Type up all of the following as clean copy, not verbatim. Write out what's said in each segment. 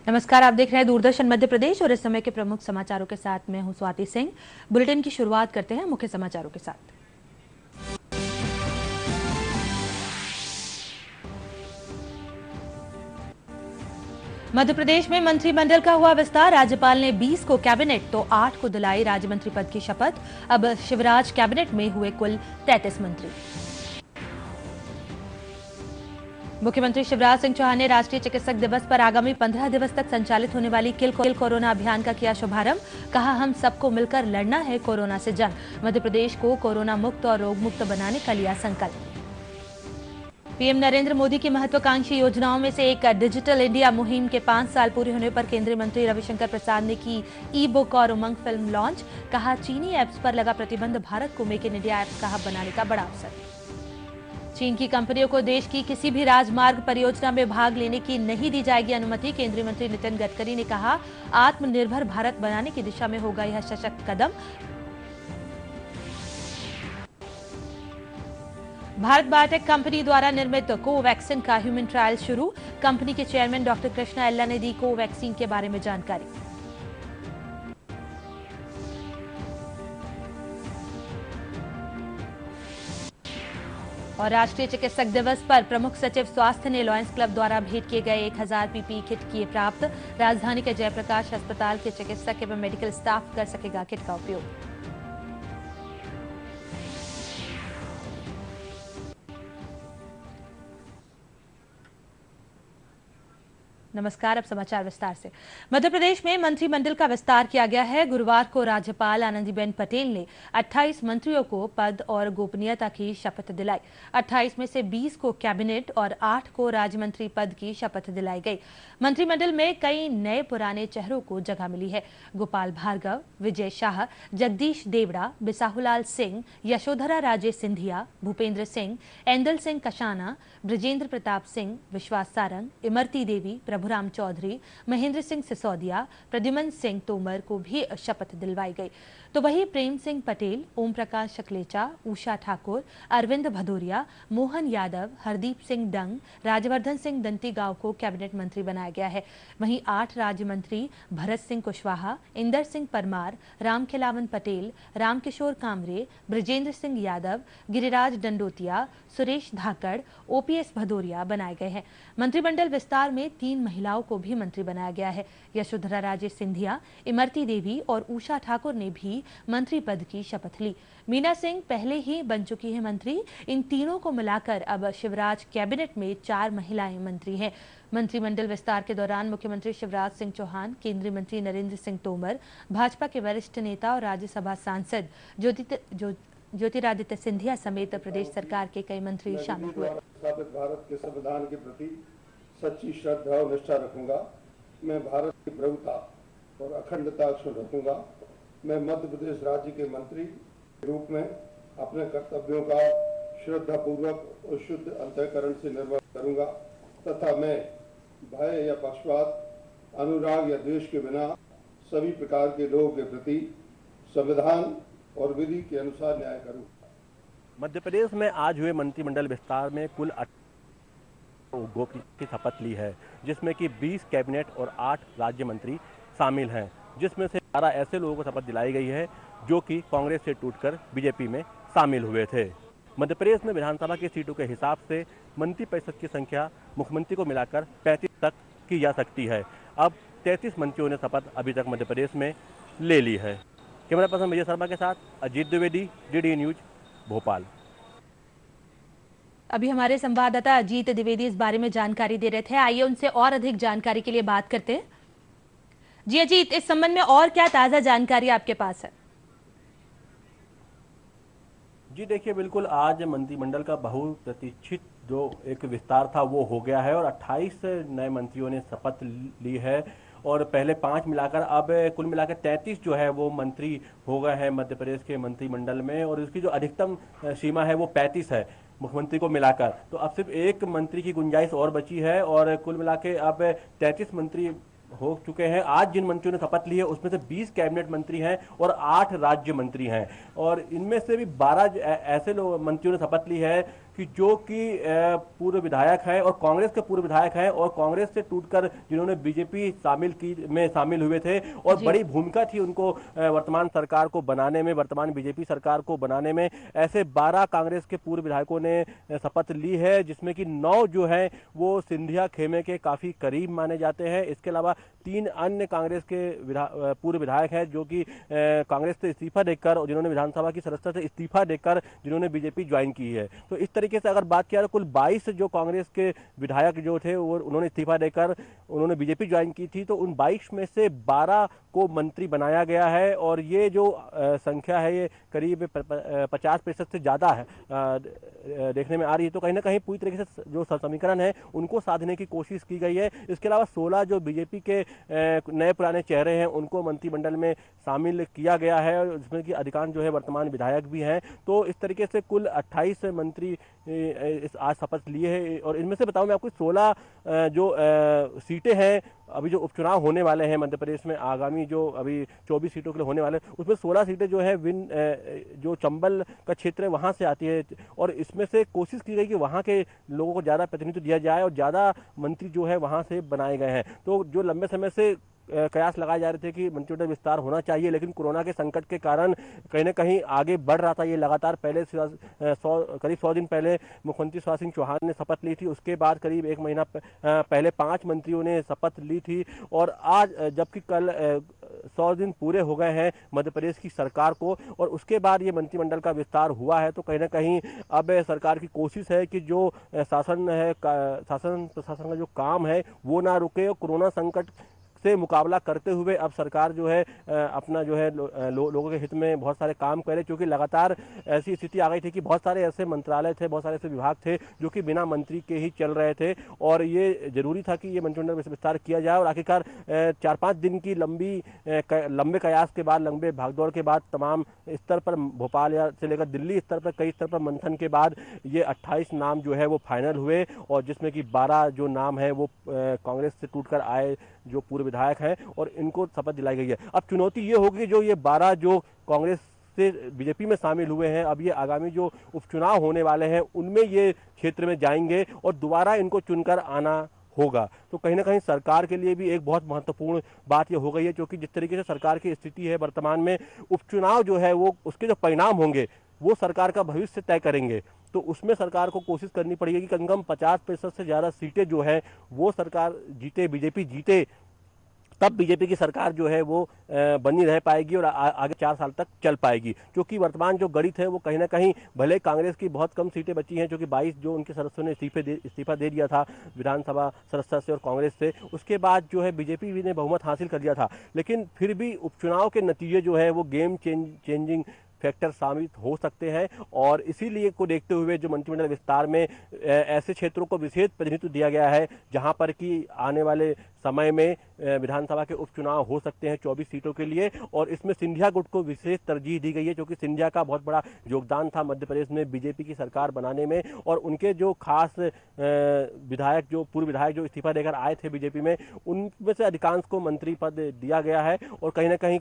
नमस्कार, आप देख रहे हैं दूरदर्शन मध्य प्रदेश और इस समय के प्रमुख समाचारों के साथ मैं हूं स्वाति सिंह। बुलेटिन की शुरुआत करते हैं मुख्य समाचारों के साथ। मध्य प्रदेश में मंत्रिमंडल का हुआ विस्तार। राज्यपाल ने 20 को कैबिनेट तो 8 को दिलाई राज्य मंत्री पद की शपथ। अब शिवराज कैबिनेट में हुए कुल 33 मंत्री। मुख्यमंत्री शिवराज सिंह चौहान ने राष्ट्रीय चिकित्सक दिवस पर आगामी 15 दिवस तक संचालित होने वाली किल कोरोना अभियान का किया शुभारंभ। कहा, हम सबको मिलकर लड़ना है कोरोना से जंग। मध्य प्रदेश को कोरोना मुक्त और रोग मुक्त बनाने का लिया संकल्प। पीएम नरेंद्र मोदी की महत्वाकांक्षी योजनाओं में से एक डिजिटल इंडिया मुहिम के 5 साल पूरे होने पर केंद्रीय मंत्री रविशंकर प्रसाद ने की ई बुक और उमंग फिल्म लॉन्च। कहा, चीनी ऐप्स पर लगा प्रतिबंध भारत को मेक इन इंडिया ऐप का हब बनाने का बड़ा अवसर। चीन की कंपनियों को देश की किसी भी राजमार्ग परियोजना में भाग लेने की नहीं दी जाएगी अनुमति। केंद्रीय मंत्री नितिन गडकरी ने कहा, आत्मनिर्भर भारत बनाने की दिशा में होगा यह सशक्त कदम। भारत बायोटेक कंपनी द्वारा निर्मित कोवैक्सीन का ह्यूमन ट्रायल शुरू। कंपनी के चेयरमैन डॉक्टर कृष्णा एल्ला ने दी कोवैक्सीन के बारे में जानकारी। और राष्ट्रीय चिकित्सक दिवस पर प्रमुख सचिव स्वास्थ्य ने लॉयंस क्लब द्वारा भेंट किए गए 1000 पीपीई किट किए प्राप्त। राजधानी के जयप्रकाश अस्पताल के चिकित्सक एवं मेडिकल स्टाफ कर सकेगा किट का उपयोग। नमस्कार, अब समाचार विस्तार से। मध्य प्रदेश में मंत्रिमंडल का विस्तार किया गया है। गुरुवार को राज्यपाल आनंदीबेन पटेल ने 28 मंत्रियों को पद और गोपनीयता की शपथ दिलाई। 28 में से 20 को कैबिनेट और 8 को राज्य मंत्री पद की शपथ दिलाई गई। मंत्रिमंडल में कई नए पुराने चेहरों को जगह मिली है। गोपाल भार्गव, विजय शाह, जगदीश देवड़ा, बिसाहुलाल सिंह, यशोधरा राजे सिंधिया, भूपेंद्र सिंह, एंदल सिंह कशाना, ब्रजेंद्र प्रताप सिंह, विश्वास सारंग, इमरती देवी, प्रभुराम चौधरी, महेंद्र सिंह सिसोदिया, प्रद्युमन सिंह तोमर को भी शपथ दिलवाई गई। तो वहीं प्रेम सिंह पटेल, ओम प्रकाश शकलेचा, उषा ठाकुर, अरविंद भदौरिया, मोहन यादव, हरदीप सिंह डंग, राजवर्धन सिंह दंतीगांव को कैबिनेट मंत्री बनाया गया है। वहीं 8 राज्य मंत्री भरत सिंह कुशवाहा, इंदर सिंह परमार, रामखिलावन पटेल, रामकिशोर कामरे, ब्रजेंद्र सिंह यादव, गिरिराज दंडोतिया, सुरेश धाकड़, ओपीएस भदौरिया बनाए गए हैं। मंत्रिमंडल विस्तार में 3 महिलाओं को भी मंत्री बनाया गया है। यशोधरा राजे सिंधिया, इमरती देवी और उषा ठाकुर ने भी मंत्री पद की शपथ ली। मीना सिंह पहले ही बन चुकी है मंत्री। इन तीनों को मिलाकर अब शिवराज कैबिनेट में 4 महिलाएं मंत्री हैं। मंत्रिमंडल विस्तार के दौरान मुख्यमंत्री शिवराज सिंह चौहान, केंद्रीय मंत्री नरेंद्र सिंह तोमर, भाजपा के वरिष्ठ नेता और राज्यसभा सांसद ज्योतिरादित्य सिंधिया समेत प्रदेश सरकार के कई मंत्री शामिल हुए। स्थापित भारत के संविधान के प्रति सच्ची श्रद्धा और निष्ठा रखूंगा। मैं भारत की प्रभुता और अखंडता अक्षुण्ण रखूंगा। मैं मध्य प्रदेश राज्य के मंत्री के रूप में अपने कर्तव्यों का श्रद्धापूर्वक और शुद्ध अंतःकरण से निर्वहन करूंगा तथा मैं भय या पक्षपात, अनुराग या द्वेष के बिना सभी प्रकार के लोगों के प्रति संविधान और विधि के अनुसार न्याय करूंगा। मध्य प्रदेश में आज हुए मंत्रिमंडल विस्तार में कुल गोपनीयता की शपथ ली है, जिसमें कि 20 कैबिनेट और 8 राज्य मंत्री शामिल हैं, जिसमें से 12 ऐसे लोगों को शपथ दिलाई गई है जो कि कांग्रेस से टूटकर बीजेपी में शामिल हुए थे। मध्य प्रदेश में विधानसभा की सीटों के हिसाब से मंत्रिपरिषद की संख्या मुख्यमंत्री को मिलाकर 35 तक की जा सकती है। अब 33 मंत्रियों ने शपथ अभी तक मध्य प्रदेश में ले ली है। कैमरा पर्सन विजय शर्मा के साथ अजीत द्विवेदी, डीडी न्यूज, भोपाल। अभी हमारे संवाददाता अजीत द्विवेदी इस बारे में जानकारी दे रहे थे। आइए उनसे और अधिक जानकारी के लिए बात करते हैं। जी अजीत, इस संबंध में और क्या ताजा जानकारी आपके पास है? जी देखिए, बिल्कुल आज मंत्रिमंडल का बहुप्रतीक्षित जो एक विस्तार था वो हो गया है और 28 नए मंत्रियों ने शपथ ली है और पहले 5 मिलाकर अब कुल मिलाकर 33 जो है वो मंत्री हो गए हैं मध्य प्रदेश के मंत्रिमंडल में और उसकी जो अधिकतम सीमा है वो 35 है मुख्यमंत्री को मिलाकर। तो अब सिर्फ एक मंत्री की गुंजाइश और बची है और कुल मिला के अब 33 मंत्री हो चुके हैं। आज जिन मंत्रियों ने शपथ ली है उसमें से 20 कैबिनेट मंत्री हैं और 8 राज्य मंत्री हैं और इनमें से भी 12 ऐसे लोग मंत्रियों ने शपथ ली है कि जो कि पूर्व विधायक है और कांग्रेस के पूर्व विधायक हैं और कांग्रेस से टूटकर जिन्होंने बीजेपी शामिल हुए थे और जी। बड़ी भूमिका थी उनको वर्तमान सरकार को बनाने में, वर्तमान बीजेपी सरकार को बनाने में, ऐसे 12 कांग्रेस के पूर्व विधायकों ने शपथ ली है, जिसमें कि 9 जो है वो सिंधिया खेमे के काफी करीब माने जाते हैं। इसके अलावा 3 अन्य कांग्रेस के पूर्व विधायक हैं जो कि कांग्रेस से इस्तीफा देकर और जिन्होंने विधानसभा की सदस्यता से इस्तीफा देकर जिन्होंने बीजेपी ज्वाइन की है। तो इस तरीके से अगर बात किया तो कुल 22 जो कांग्रेस के विधायक जो थे वो उन्होंने इस्तीफा देकर उन्होंने बीजेपी ज्वाइन की थी। तो उन 22 में से 12 को मंत्री बनाया गया है और ये जो संख्या है ये करीब 50% से ज़्यादा है देखने में आ रही है। तो कहीं ना कहीं पूरी तरीके से जो समीकरण है उनको साधने की कोशिश की गई है। इसके अलावा 16 जो बीजेपी के नए पुराने चेहरे हैं उनको मंत्रिमंडल में शामिल किया गया है, जिसमें कि अधिकांश जो है वर्तमान विधायक भी हैं। तो इस तरीके से कुल 28 मंत्री आज शपथ लिए हैं और इनमें से बताऊं मैं आपको 16 जो सीटें हैं अभी जो उपचुनाव होने वाले हैं मध्य प्रदेश में आगामी जो अभी 24 सीटों के लिए होने वाले हैं उसमें 16 सीटें जो है जो चंबल का क्षेत्र है वहां से आती है और इसमें से कोशिश की गई कि वहां के लोगों को ज़्यादा प्रतिनिधित्व दिया जाए और ज़्यादा मंत्री जो है वहां से बनाए गए हैं। तो जो लंबे समय से कयास लगाए जा रहे थे कि मंत्रिमंडल विस्तार होना चाहिए, लेकिन कोरोना के संकट के कारण कहीं ना कहीं आगे बढ़ रहा था ये लगातार। पहले करीब 100 दिन पहले मुख्यमंत्री शिवराज सिंह चौहान ने शपथ ली थी, उसके बाद करीब 1 महीना पहले 5 मंत्रियों ने शपथ ली थी और आज जबकि कल 100 दिन पूरे हो गए हैं मध्य प्रदेश की सरकार को और उसके बाद ये मंत्रिमंडल का विस्तार हुआ है। तो कहीं ना कहीं अब सरकार की कोशिश है कि जो शासन प्रशासन का जो काम है वो ना रुके और कोरोना संकट से मुकाबला करते हुए अब सरकार जो है अपना जो है लोगों के हित में बहुत सारे काम करे, क्योंकि लगातार ऐसी स्थिति आ गई थी कि बहुत सारे ऐसे मंत्रालय थे, बहुत सारे ऐसे विभाग थे जो कि बिना मंत्री के ही चल रहे थे और ये जरूरी था कि ये मंत्रिमंडल विस्तार किया जाए। और आखिरकार 4-5 दिन की लंबे कयास के बाद, लंबे भागदौड़ के बाद, तमाम स्तर पर भोपाल या से लेकर दिल्ली स्तर पर कई स्तर पर मंथन के बाद ये 28 नाम जो है वो फाइनल हुए और जिसमें कि 12 जो नाम है वो कांग्रेस से टूटकर आए जो पूर्व विधायक हैं और इनको शपथ दिलाई गई है। अब चुनौती ये होगी जो ये 12 जो कांग्रेस से बीजेपी में शामिल हुए हैं अब ये आगामी जो उपचुनाव होने वाले हैं उनमें ये क्षेत्र में जाएंगे और दोबारा इनको चुनकर आना होगा। तो कहीं ना कहीं सरकार के लिए भी एक बहुत महत्वपूर्ण बात ये हो गई है, क्योंकि जिस तरीके से सरकार की स्थिति है वर्तमान में, उपचुनाव जो है वो उसके जो परिणाम होंगे वो सरकार का भविष्य तय करेंगे। तो उसमें सरकार को कोशिश करनी पड़ेगी कि कम से कम 50% से ज़्यादा सीटें जो है वो सरकार जीते, बीजेपी जीते, तब बीजेपी की सरकार जो है वो बनी रह पाएगी और आगे 4 साल तक चल पाएगी। क्योंकि वर्तमान जो गणित है वो कहीं ना कहीं भले कांग्रेस की बहुत कम सीटें बची हैं, क्योंकि 22 जो उनके सदस्यों ने इस्तीफा दे दिया था विधानसभा सदस्य से और कांग्रेस से, उसके बाद जो है बीजेपी भी ने बहुमत हासिल कर लिया था, लेकिन फिर भी उपचुनाव के नतीजे जो है वो गेम चेंजिंग फैक्टर साबित हो सकते हैं और इसीलिए को देखते हुए जो मंत्रिमंडल विस्तार में ऐसे क्षेत्रों को विशेष प्रतिनिधित्व दिया गया है जहां पर कि आने वाले समय में विधानसभा के उपचुनाव हो सकते हैं 24 सीटों के लिए और इसमें सिंधिया गुट को विशेष तरजीह दी गई है, क्योंकि सिंधिया का बहुत बड़ा योगदान था मध्य प्रदेश में बीजेपी की सरकार बनाने में और उनके जो खास विधायक जो पूर्व विधायक जो इस्तीफा देकर आए थे बीजेपी में, उनमें से अधिकांश को मंत्री पद दिया गया है और कहीं ना कहीं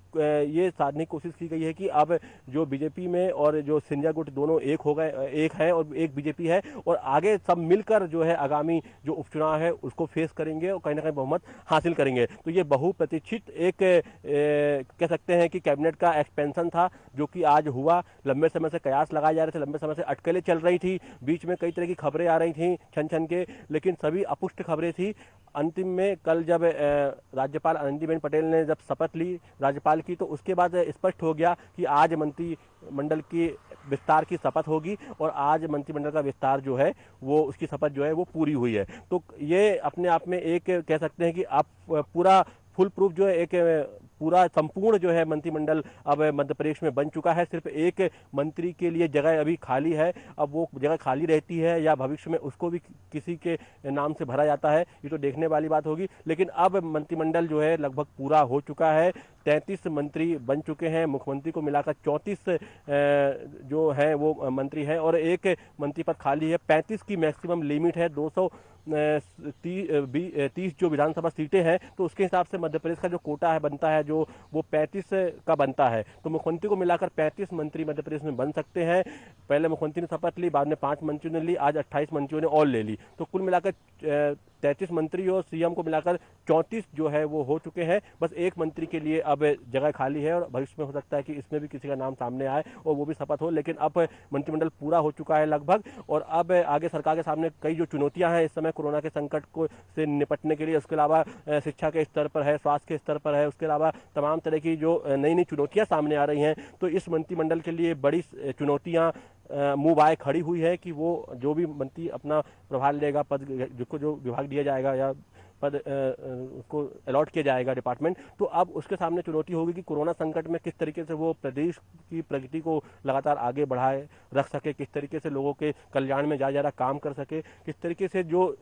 ये साधने की कोशिश की गई है कि अब जो बीजेपी में और जो सिंधिया गुट दोनों एक हो गए, एक है और एक बीजेपी है और आगे सब मिलकर जो है आगामी जो उपचुनाव है उसको फेस करेंगे और कहीं ना कहीं बहुमत हासिल करेंगे। तो ये बहुप्रतीक्षित एक कह सकते हैं कि कैबिनेट का एक्सपेंशन था जो कि आज हुआ। लंबे समय से कयास लगाए जा रहे थे, लंबे समय से अटकलें चल रही थी, बीच में कई तरह की खबरें आ रही थी छन के, लेकिन सभी अपुष्ट खबरें थी। अंतिम में कल जब राज्यपाल आनंदीबेन पटेल ने जब शपथ ली राज्यपाल की, तो उसके बाद स्पष्ट हो गया कि आज मंत्रिमंडल की विस्तार की शपथ होगी और आज मंत्रिमंडल का विस्तार जो है वो उसकी शपथ जो है वो पूरी हुई है। तो ये अपने आप में एक कह सकते हैं कि आप पूरा फुल प्रूफ जो है एक पूरा संपूर्ण जो है मंत्रिमंडल अब मध्य प्रदेश में बन चुका है। सिर्फ एक मंत्री के लिए जगह अभी खाली है, अब वो जगह खाली रहती है या भविष्य में उसको भी किसी के नाम से भरा जाता है ये तो देखने वाली बात होगी, लेकिन अब मंत्रिमंडल जो है लगभग पूरा हो चुका है। 33 मंत्री बन चुके हैं। मुख्यमंत्री को मिलाकर 34 जो है वो मंत्री हैं और एक मंत्री पद खाली है। 35 की मैक्सिमम लिमिट है। 230 जो विधानसभा सीटें हैं तो उसके हिसाब से मध्य प्रदेश का जो कोटा है बनता है जो वो 35 का बनता है। तो मुख्यमंत्री को मिलाकर 35 मंत्री मध्य प्रदेश में बन सकते हैं। पहले मुख्यमंत्री ने शपथ ली, बाद में 5 मंत्रियों ने ली, आज 28 मंत्रियों ने और ले ली। तो कुल मिलाकर 33 मंत्री और सीएम को मिलाकर 34 जो है वो हो चुके हैं। बस एक मंत्री के लिए अब जगह खाली है और भविष्य में हो सकता है कि इसमें भी किसी का नाम सामने आए और वो भी शपथ हो। लेकिन अब मंत्रिमंडल पूरा हो चुका है लगभग और अब आगे सरकार के सामने कई जो चुनौतियां हैं इस समय कोरोना के संकट को से निपटने के लिए, उसके अलावा शिक्षा के स्तर पर है, स्वास्थ्य के स्तर पर है, उसके अलावा तमाम तरह की जो नई नई चुनौतियां सामने आ रही हैं। तो इस मंत्रिमंडल के लिए बड़ी चुनौतियां मुंह बाय खड़ी हुई है कि वो जो भी मंत्री अपना प्रभार लेगा, पद जिसको जो विभाग दिया जाएगा या पद उसको अलॉट किया जाएगा डिपार्टमेंट, तो अब उसके सामने चुनौती होगी कि कोरोना संकट में किस तरीके से वो प्रदेश की प्रगति को लगातार आगे बढ़ाए रख सके, किस तरीके से लोगों के कल्याण में ज़्यादा काम कर सके, किस तरीके से जो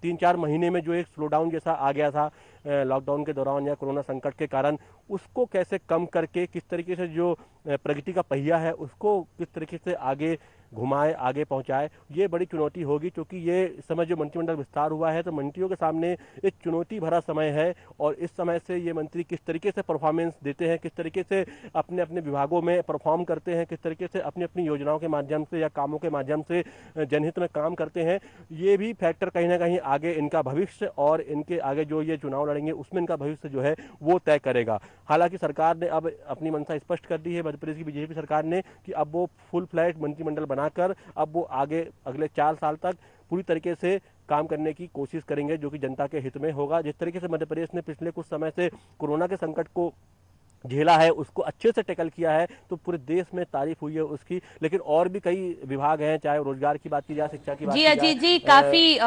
3-4 महीने में जो एक स्लो डाउन जैसा आ गया था लॉकडाउन के दौरान या कोरोना संकट के कारण, उसको कैसे कम करके किस तरीके से जो प्रगति का पहिया है उसको किस तरीके से आगे घुमाए, आगे पहुंचाए, ये बड़ी चुनौती होगी। क्योंकि ये समय जो मंत्रिमंडल विस्तार हुआ है तो मंत्रियों के सामने एक चुनौती भरा समय है और इस समय से ये मंत्री किस तरीके से परफॉर्मेंस देते हैं, किस तरीके से अपने अपने विभागों में परफॉर्म करते हैं, किस तरीके से अपनी अपनी योजनाओं के माध्यम से या कामों के माध्यम से जनहित में काम करते हैं, ये भी फैक्टर कहीं ना कहीं आगे इनका भविष्य और इनके आगे जो ये चुनाव लड़ेंगे उसमें इनका भविष्य जो है वो तय करेगा। हालांकि सरकार ने अब अपनी मंशा स्पष्ट कर दी है, मध्य प्रदेश की बीजेपी सरकार ने, कि अब वो फुल फ्लैट मंत्रिमंडल बनाकर अब वो आगे अगले 4 साल तक पूरी तरीके से काम करने की कोशिश करेंगे जो कि जनता के हित में होगा। जिस तरीके से मध्य प्रदेश ने पिछले कुछ समय से कोरोना के संकट को झेला है, उसको अच्छे से टैकल किया है, तो पूरे देश में तारीफ हुई है उसकी। लेकिन और भी कई विभाग हैं, चाहे रोजगार की बात की जाए, शिक्षा की बात की जाए। जी अजीत जी, काफी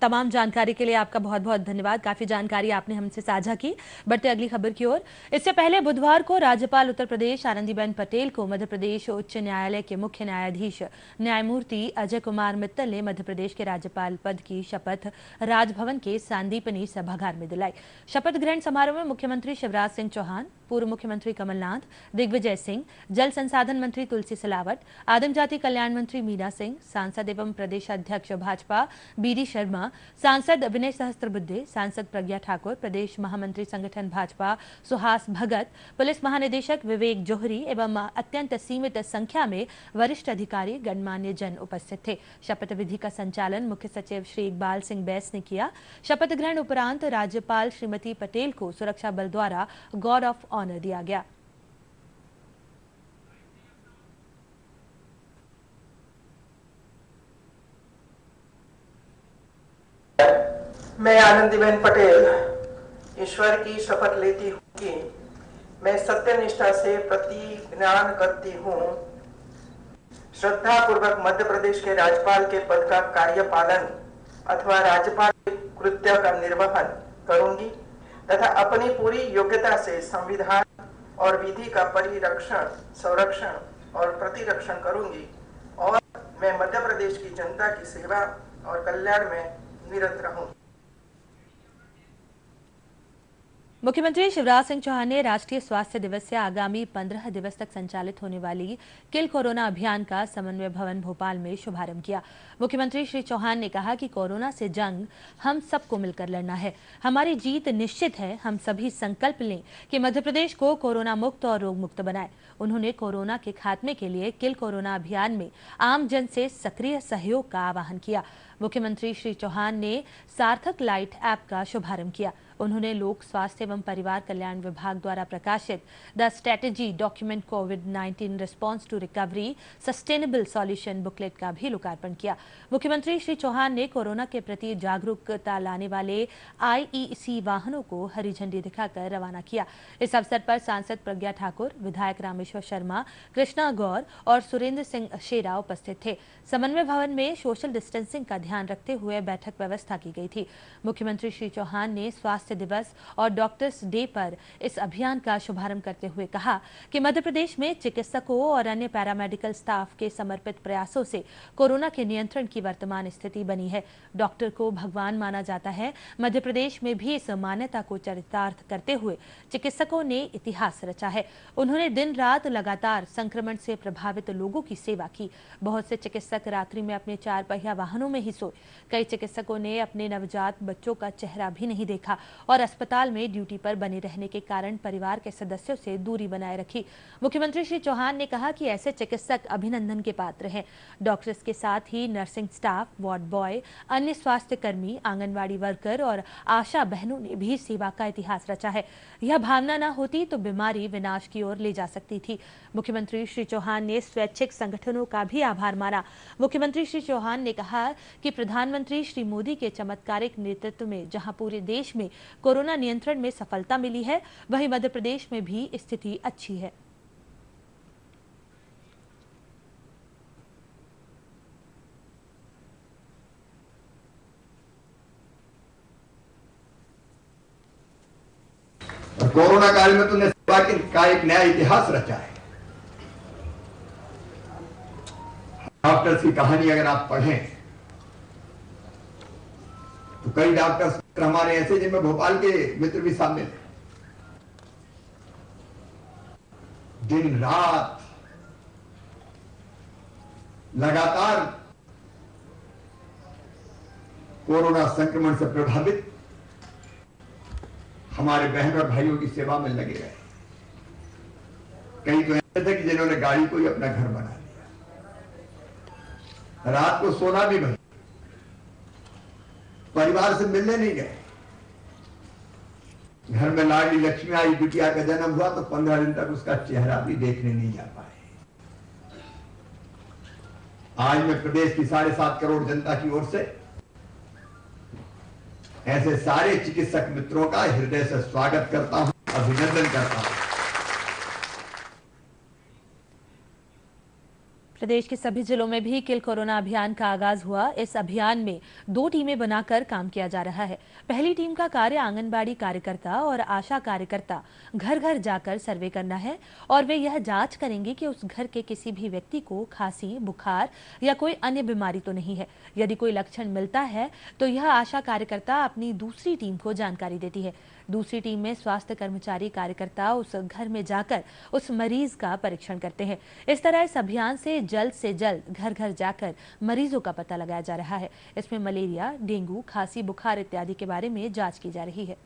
तमाम जानकारी के लिए आपका बहुत बहुत धन्यवाद। काफी जानकारी आपने हमसे साझा की। बढ़ते अगली खबर की ओर। इससे पहले बुधवार को राज्यपाल उत्तर प्रदेश आनंदीबेन पटेल को मध्य प्रदेश उच्च न्यायालय के मुख्य न्यायाधीश न्यायमूर्ति अजय कुमार मित्तल ने मध्य प्रदेश के राज्यपाल पद की शपथ राजभवन के सांदीपनि सभागार में दिलाई। शपथ ग्रहण समारोह में मुख्यमंत्री शिवराज सिंह चौहान, पूर्व मुख्यमंत्री कमलनाथ, दिग्विजय सिंह, जल संसाधन मंत्री तुलसी सिलावट, आदिम जाति कल्याण मंत्री मीना सिंह, सांसद एवं प्रदेश अध्यक्ष भाजपा बीडी शर्मा, सांसद विनय सहस्त्रबुद्धे, सांसद प्रज्ञा ठाकुर, प्रदेश महामंत्री संगठन भाजपा सुहास भगत, पुलिस महानिदेशक विवेक जोहरी एवं अत्यंत सीमित संख्या में वरिष्ठ अधिकारी गणमान्य जन उपस्थित थे। शपथ विधि का संचालन मुख्य सचिव श्री इकबाल सिंह बैस ने किया। शपथ ग्रहण उपरांत राज्यपाल श्रीमती पटेल को सुरक्षा बल द्वारा गार्ड ऑफ ऑनर दिया गया। मैं आनंदीबेन पटेल ईश्वर की शपथ लेती हूँ कि मैं सत्यनिष्ठा से प्रतिज्ञान करती हूँ श्रद्धा पूर्वक मध्य प्रदेश के राज्यपाल के पद का कार्यपालन अथवा राज्यपाल के कृत्य का निर्वहन करूंगी तथा अपनी पूरी योग्यता से संविधान और विधि का परिरक्षण, संरक्षण और प्रतिरक्षण करूंगी और मैं मध्य प्रदेश की जनता की सेवा और कल्याण में निरत रहूंगी। मुख्यमंत्री शिवराज सिंह चौहान ने राष्ट्रीय स्वास्थ्य दिवस से आगामी 15 दिवस तक संचालित होने वाली किल कोरोना अभियान का समन्वय भवन भोपाल में शुभारंभ किया। मुख्यमंत्री श्री चौहान ने कहा कि कोरोना से जंग हम सबको मिलकर लड़ना है, हमारी जीत निश्चित है। हम सभी संकल्प लें कि मध्य प्रदेश को कोरोना मुक्त और रोग मुक्त बनाए। उन्होंने कोरोना के खात्मे के लिए किल कोरोना अभियान में आम जन से सक्रिय सहयोग का आह्वान किया। मुख्यमंत्री श्री चौहान ने सार्थक लाइट ऐप का शुभारंभ किया। उन्होंने लोक स्वास्थ्य एवं परिवार कल्याण विभाग द्वारा प्रकाशित द स्ट्रेटेजी डॉक्यूमेंट कोविड-19 response to recovery sustainable solution booklet का भी लोकार्पण किया। मुख्यमंत्री श्री चौहान ने कोरोना के प्रति जागरूकता लाने वाले आईईसी वाहनों को हरी झंडी दिखाकर रवाना किया। इस अवसर पर सांसद प्रज्ञा ठाकुर, विधायक रामेश्वर शर्मा, कृष्णा गौर और सुरेंद्र सिंह शेरा उपस्थित थे। समन्वय भवन में सोशल डिस्टेंसिंग का ध्यान रखते हुए बैठक व्यवस्था की गई थी। मुख्यमंत्री श्री चौहान ने स्वास्थ्य स्वास्थ्य दिवस और डॉक्टर्स डे पर इस अभियान का शुभारंभ करते हुए कहा कि मध्य प्रदेश में चिकित्सकों और अन्य पैरामेडिकल स्टाफ के समर्पित प्रयासों से कोरोना के नियंत्रण की वर्तमान स्थिति बनी है। डॉक्टर को भगवान माना जाता है। मध्य प्रदेश में भी इस मान्यता को चरितार्थ करते हुए चिकित्सकों ने इतिहास रचा है। उन्होंने दिन रात लगातार संक्रमण से प्रभावित लोगों की सेवा की। बहुत से चिकित्सक रात्रि में अपने 4 पहिया वाहनों में ही सोए। कई चिकित्सकों ने अपने नवजात बच्चों का चेहरा भी नहीं देखा और अस्पताल में ड्यूटी पर बने रहने के कारण परिवार के सदस्यों से दूरी बनाए रखी। मुख्यमंत्री श्री चौहान ने कहा कि ऐसे चिकित्सक अभिनंदन के पात्र हैं। डॉक्टर्स के साथ ही नर्सिंग स्टाफ, वार्ड बॉय, अन्य स्वास्थ्य कर्मी, आंगनबाड़ी वर्कर और आशा बहनों ने भी सेवा का इतिहास रचा है। यह भावना न होती तो बीमारी विनाश की ओर ले जा सकती थी। मुख्यमंत्री श्री चौहान ने स्वैच्छिक संगठनों का भी आभार माना। मुख्यमंत्री श्री चौहान ने कहा कि प्रधानमंत्री श्री मोदी के चमत्कारिक नेतृत्व में जहां पूरे देश में कोरोना नियंत्रण में सफलता मिली है, वहीं मध्य प्रदेश में भी स्थिति अच्छी है। और कोरोना काल में तुमने सेवा का एक नया इतिहास रचा है। डॉक्टर्स की कहानी अगर आप पढ़ें तो कई डॉक्टर्स हमारे ऐसे जिनमें भोपाल के मित्र भी शामिल हैं। दिन रात लगातार कोरोना संक्रमण से प्रभावित हमारे बहन और भाइयों की सेवा में लगे रहे। कई तो ऐसे थे कि जिन्होंने गाड़ी को ही अपना घर बना लिया। रात को सोना भी बंद, परिवार से मिलने नहीं गए। घर में लाडली लक्ष्मी आई, बिटिया का जन्म हुआ तो 15 दिन तक उसका चेहरा भी देखने नहीं जा पाए। आज मैं प्रदेश की 7.5 करोड़ जनता की ओर से ऐसे सारे चिकित्सक मित्रों का हृदय से स्वागत करता हूं, अभिनंदन करता हूं। प्रदेश के सभी जिलों में भी किल कोरोना अभियान का आगाज हुआ। इस अभियान में 2 टीमें बनाकर काम किया जा रहा है। पहली टीम का कार्य आंगनबाड़ी कार्यकर्ता और आशा कार्यकर्ता घर घर जाकर सर्वे करना है और वे यह जांच करेंगे कि उस घर के किसी भी व्यक्ति को खांसी, बुखार या कोई अन्य बीमारी तो नहीं है। यदि कोई लक्षण मिलता है तो यह आशा कार्यकर्ता अपनी दूसरी टीम को जानकारी देती है। दूसरी टीम में स्वास्थ्य कर्मचारी कार्यकर्ता उस घर में जाकर उस मरीज का परीक्षण करते हैं। इस तरह इस अभियान से जल्द घर घर जाकर मरीजों का पता लगाया जा रहा है। इसमें मलेरिया, डेंगू, खांसी, बुखार इत्यादि के बारे में जांच की जा रही है।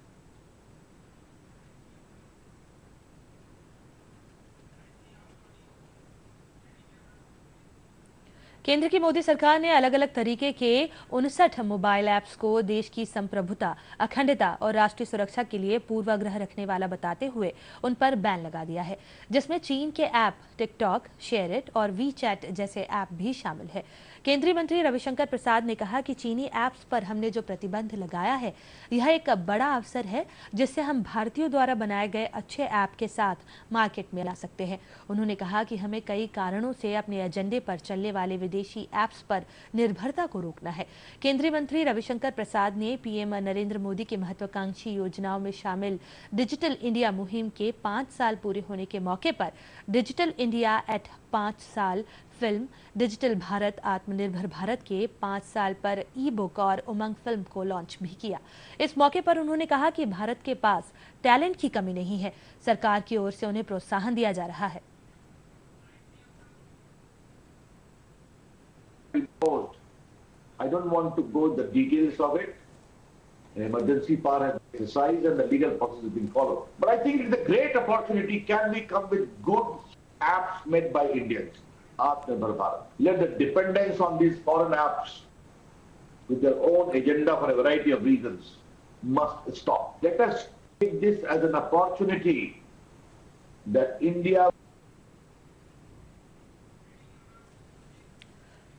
केंद्र की मोदी सरकार ने अलग अलग तरीके के 59 मोबाइल ऐप्स को देश की संप्रभुता, अखंडता और राष्ट्रीय सुरक्षा के लिए पूर्वाग्रह रखने वाला बताते हुए उन पर बैन लगा दिया है, जिसमें चीन के ऐप टिकटॉक, शेयर इट और वी चैट जैसे ऐप भी शामिल है। केंद्रीय मंत्री रविशंकर प्रसाद ने कहा कि चीनी ऐप्स पर हमने जो प्रतिबंध लगाया है, यह एक बड़ा अवसर है जिससे हम भारतीयों द्वारा बनाए गए अच्छे ऐप के साथ मार्केट में ला सकते हैं। उन्होंने कहा कि हमें कई कारणों से अपने एजेंडे पर चलने वाले विदेशी ऐप्स पर निर्भरता को रोकना है। केंद्रीय मंत्री रविशंकर प्रसाद ने पीएम नरेंद्र मोदी की महत्वाकांक्षी योजनाओं में शामिल डिजिटल इंडिया मुहिम के 5 साल पूरे होने के मौके पर डिजिटल इंडिया एट 5 साल फिल्म, डिजिटल भारत आत्मनिर्भर भारत के 5 साल पर ई बुक और उमंग फिल्म को लॉन्च भी किया। इस मौके पर उन्होंने कहा कि भारत के पास टैलेंट की कमी नहीं है, सरकार की ओर से उन्हें प्रोत्साहन दिया जा रहा है। I don't want to go the details of it. An emergency power has been exercised and the legal process has been followed. But I think it's a great opportunity. Can we come with good apps made by Indians? Atmanirbhar Bharat. Let the dependence on these foreign apps with their own agenda for a variety of reasons must stop. Let us take this as an opportunity that India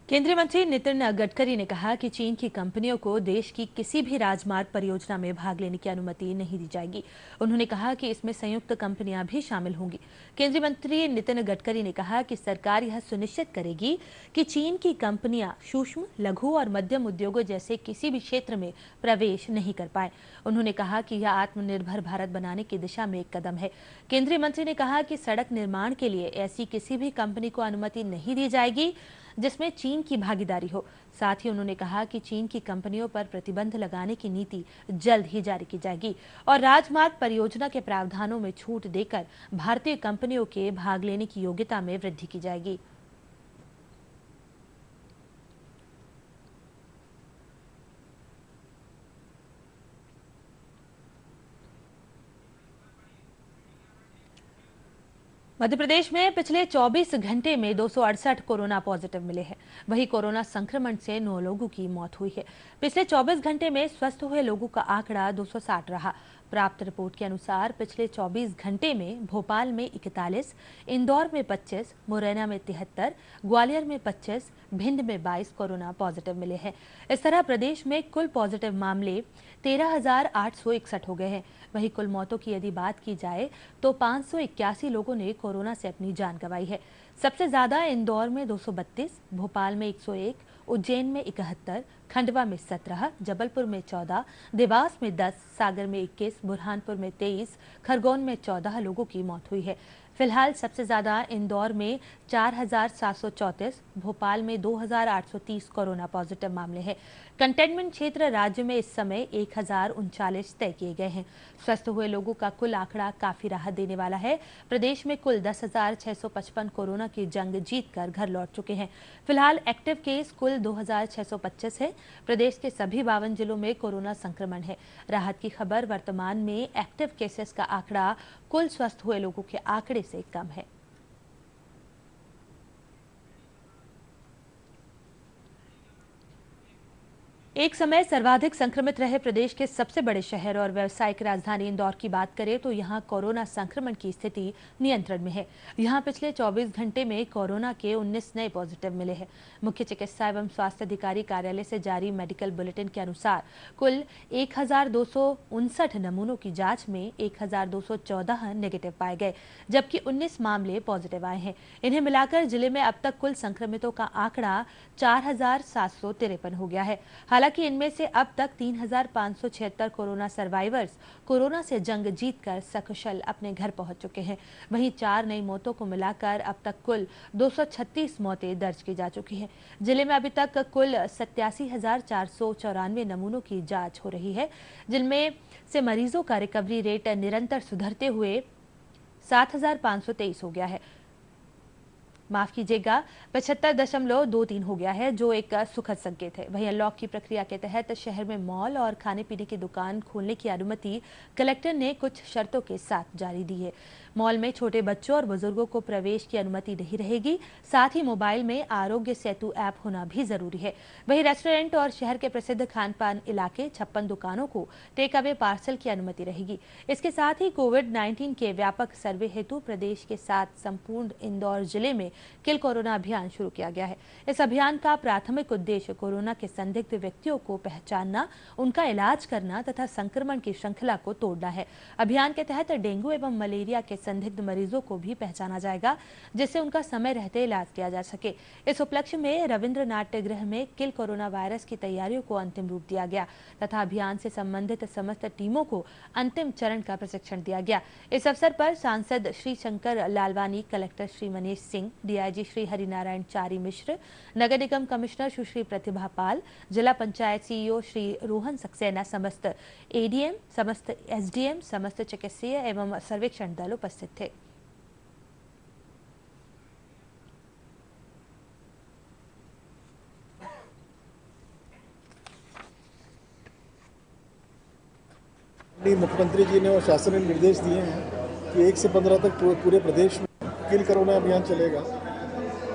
केंद्रीय मंत्री नितिन गडकरी ने कहा कि चीन की कंपनियों को देश की किसी भी राजमार्ग परियोजना में भाग लेने की अनुमति नहीं दी जाएगी। उन्होंने कहा कि इसमें संयुक्त कंपनियां भी शामिल होंगी। केंद्रीय मंत्री नितिन गडकरी ने कहा कि सरकार यह सुनिश्चित करेगी कि चीन की कंपनियां सूक्ष्म, लघु और मध्यम उद्योगों जैसे किसी भी क्षेत्र में प्रवेश नहीं कर पाए। उन्होंने कहा कि यह आत्मनिर्भर भारत बनाने की दिशा में एक कदम है। केंद्रीय मंत्री ने कहा कि सड़क निर्माण के लिए ऐसी किसी भी कंपनी को अनुमति नहीं दी जाएगी जिसमें चीन की भागीदारी हो। साथ ही उन्होंने कहा कि चीन की कंपनियों पर प्रतिबंध लगाने की नीति जल्द ही जारी की जाएगी और राजमार्ग परियोजना के प्रावधानों में छूट देकर भारतीय कंपनियों के भाग लेने की योग्यता में वृद्धि की जाएगी। मध्य प्रदेश में पिछले 24 घंटे में 268 कोरोना पॉजिटिव मिले हैं। वहीं कोरोना संक्रमण से 9 लोगों की मौत हुई है। पिछले 24 घंटे में स्वस्थ हुए लोगों का आंकड़ा 260 रहा। प्राप्त रिपोर्ट के अनुसार पिछले 24 घंटे में भोपाल में 41, इंदौर में 25, मुरैना में 73, ग्वालियर में 25, भिंड में 22 कोरोना पॉजिटिव मिले हैं। इस तरह प्रदेश में कुल पॉजिटिव मामले 13,861 हो गए हैं। वहीं कुल मौतों की यदि बात की जाए तो 581 लोगों ने कोरोना से अपनी जान गंवाई है। सबसे ज्यादा इंदौर में 232, भोपाल में 101, उज्जैन में 71, खंडवा में 17, जबलपुर में 14, देवास में 10, सागर में 21, बुरहानपुर में 23, खरगोन में 14 लोगों की मौत हुई है। फिलहाल सबसे ज्यादा इंदौर में 4,734, भोपाल में 2,830 कोरोना पॉजिटिव मामले हैं। कंटेनमेंट क्षेत्र राज्य में इस समय 1,039 तय किए गए हैं। स्वस्थ हुए लोगों का कुल आंकड़ा काफी राहत देने वाला है। प्रदेश में कुल 10,655 कोरोना की जंग जीतकर घर लौट चुके हैं। फिलहाल एक्टिव केस कुल 2,625 है। प्रदेश के सभी 52 जिलों में कोरोना संक्रमण है। राहत की खबर, वर्तमान में एक्टिव केसेस का आंकड़ा कुल स्वस्थ हुए लोगों के आंकड़े से कम है। एक समय सर्वाधिक संक्रमित रहे प्रदेश के सबसे बड़े शहर और व्यावसायिक राजधानी इंदौर की बात करें तो यहां कोरोना संक्रमण की स्थिति नियंत्रण में है। यहां पिछले 24 घंटे में कोरोना के 19 नए पॉजिटिव मिले हैं। मुख्य चिकित्सा एवं स्वास्थ्य अधिकारी कार्यालय से जारी मेडिकल बुलेटिन के अनुसार कुल 1,259 नमूनों की जांच में 1,214 नेगेटिव पाए गए, जबकि 19 मामले पॉजिटिव आए हैं। इन्हें मिलाकर जिले में अब तक कुल संक्रमितों का आंकड़ा 4,753 हो गया है। हालांकि इनमें से अब तक 3,576 कोरोना सर्वाइवर्स कोरोना से जंग जीतकर सकुशल अपने घर पहुंच चुके हैं। वहीं 4 नई मौतों को मिलाकर अब तक कुल 236 मौतें दर्ज की जा चुकी हैं। जिले में अभी तक कुल 87,494 नमूनों की जांच हो रही है, जिनमें से मरीजों का रिकवरी रेट निरंतर सुधरते हुए 7,523 हो गया है। माफ कीजिएगा, 75.23 हो गया है, जो एक सुखद संकेत है। वहीं अनलॉक की प्रक्रिया के तहत शहर में मॉल और खाने पीने की दुकान खोलने की अनुमति कलेक्टर ने कुछ शर्तों के साथ जारी दी है। मॉल में छोटे बच्चों और बुजुर्गों को प्रवेश की अनुमति नहीं रहेगी। साथ ही मोबाइल में आरोग्य सेतु ऐप होना भी जरूरी है। वहीं रेस्टोरेंट और शहर के प्रसिद्ध खान पान इलाके 56 दुकानों को टेक अवे पार्सल की अनुमति रहेगी। इसके साथ ही कोविड-19 के व्यापक सर्वे हेतु प्रदेश के साथ संपूर्ण इंदौर जिले में किल कोरोना अभियान शुरू किया गया है। इस अभियान का प्राथमिक उद्देश्य कोरोना के संदिग्ध व्यक्तियों को पहचानना, उनका इलाज करना तथा संक्रमण की श्रृंखला को तोड़ना है। अभियान के तहत डेंगू एवं मलेरिया के संदिग्ध मरीजों को भी पहचाना जाएगा, जिससे उनका समय रहते इलाज किया जा सके। इस उपलक्ष्य में रविंद्र नाट्यगृह में किल कोरोना वायरस की तैयारियों को अंतिम रूप दिया गया तथा अभियान से संबंधित समस्त टीमों को अंतिम चरण का प्रशिक्षण दिया गया। इस अवसर पर सांसद श्री शंकर लालवानी, कलेक्टर श्री मनीष सिंह, डीआईजी श्री हरिनारायण चारी मिश्र, नगर निगम कमिश्नर सुश्री प्रतिभा पाल, जिला पंचायत सीईओ श्री रोहन सक्सेना, समस्त एडीएम, समस्त एसडीएम, समस्त चिकित्सीय एवं सर्वेक्षण दल उपस्थित थे। मुख्यमंत्री जी ने और शासन ने निर्देश दिए हैं कि 1 से 15 तक पूरे प्रदेश में किल कोरोना अभियान चलेगा।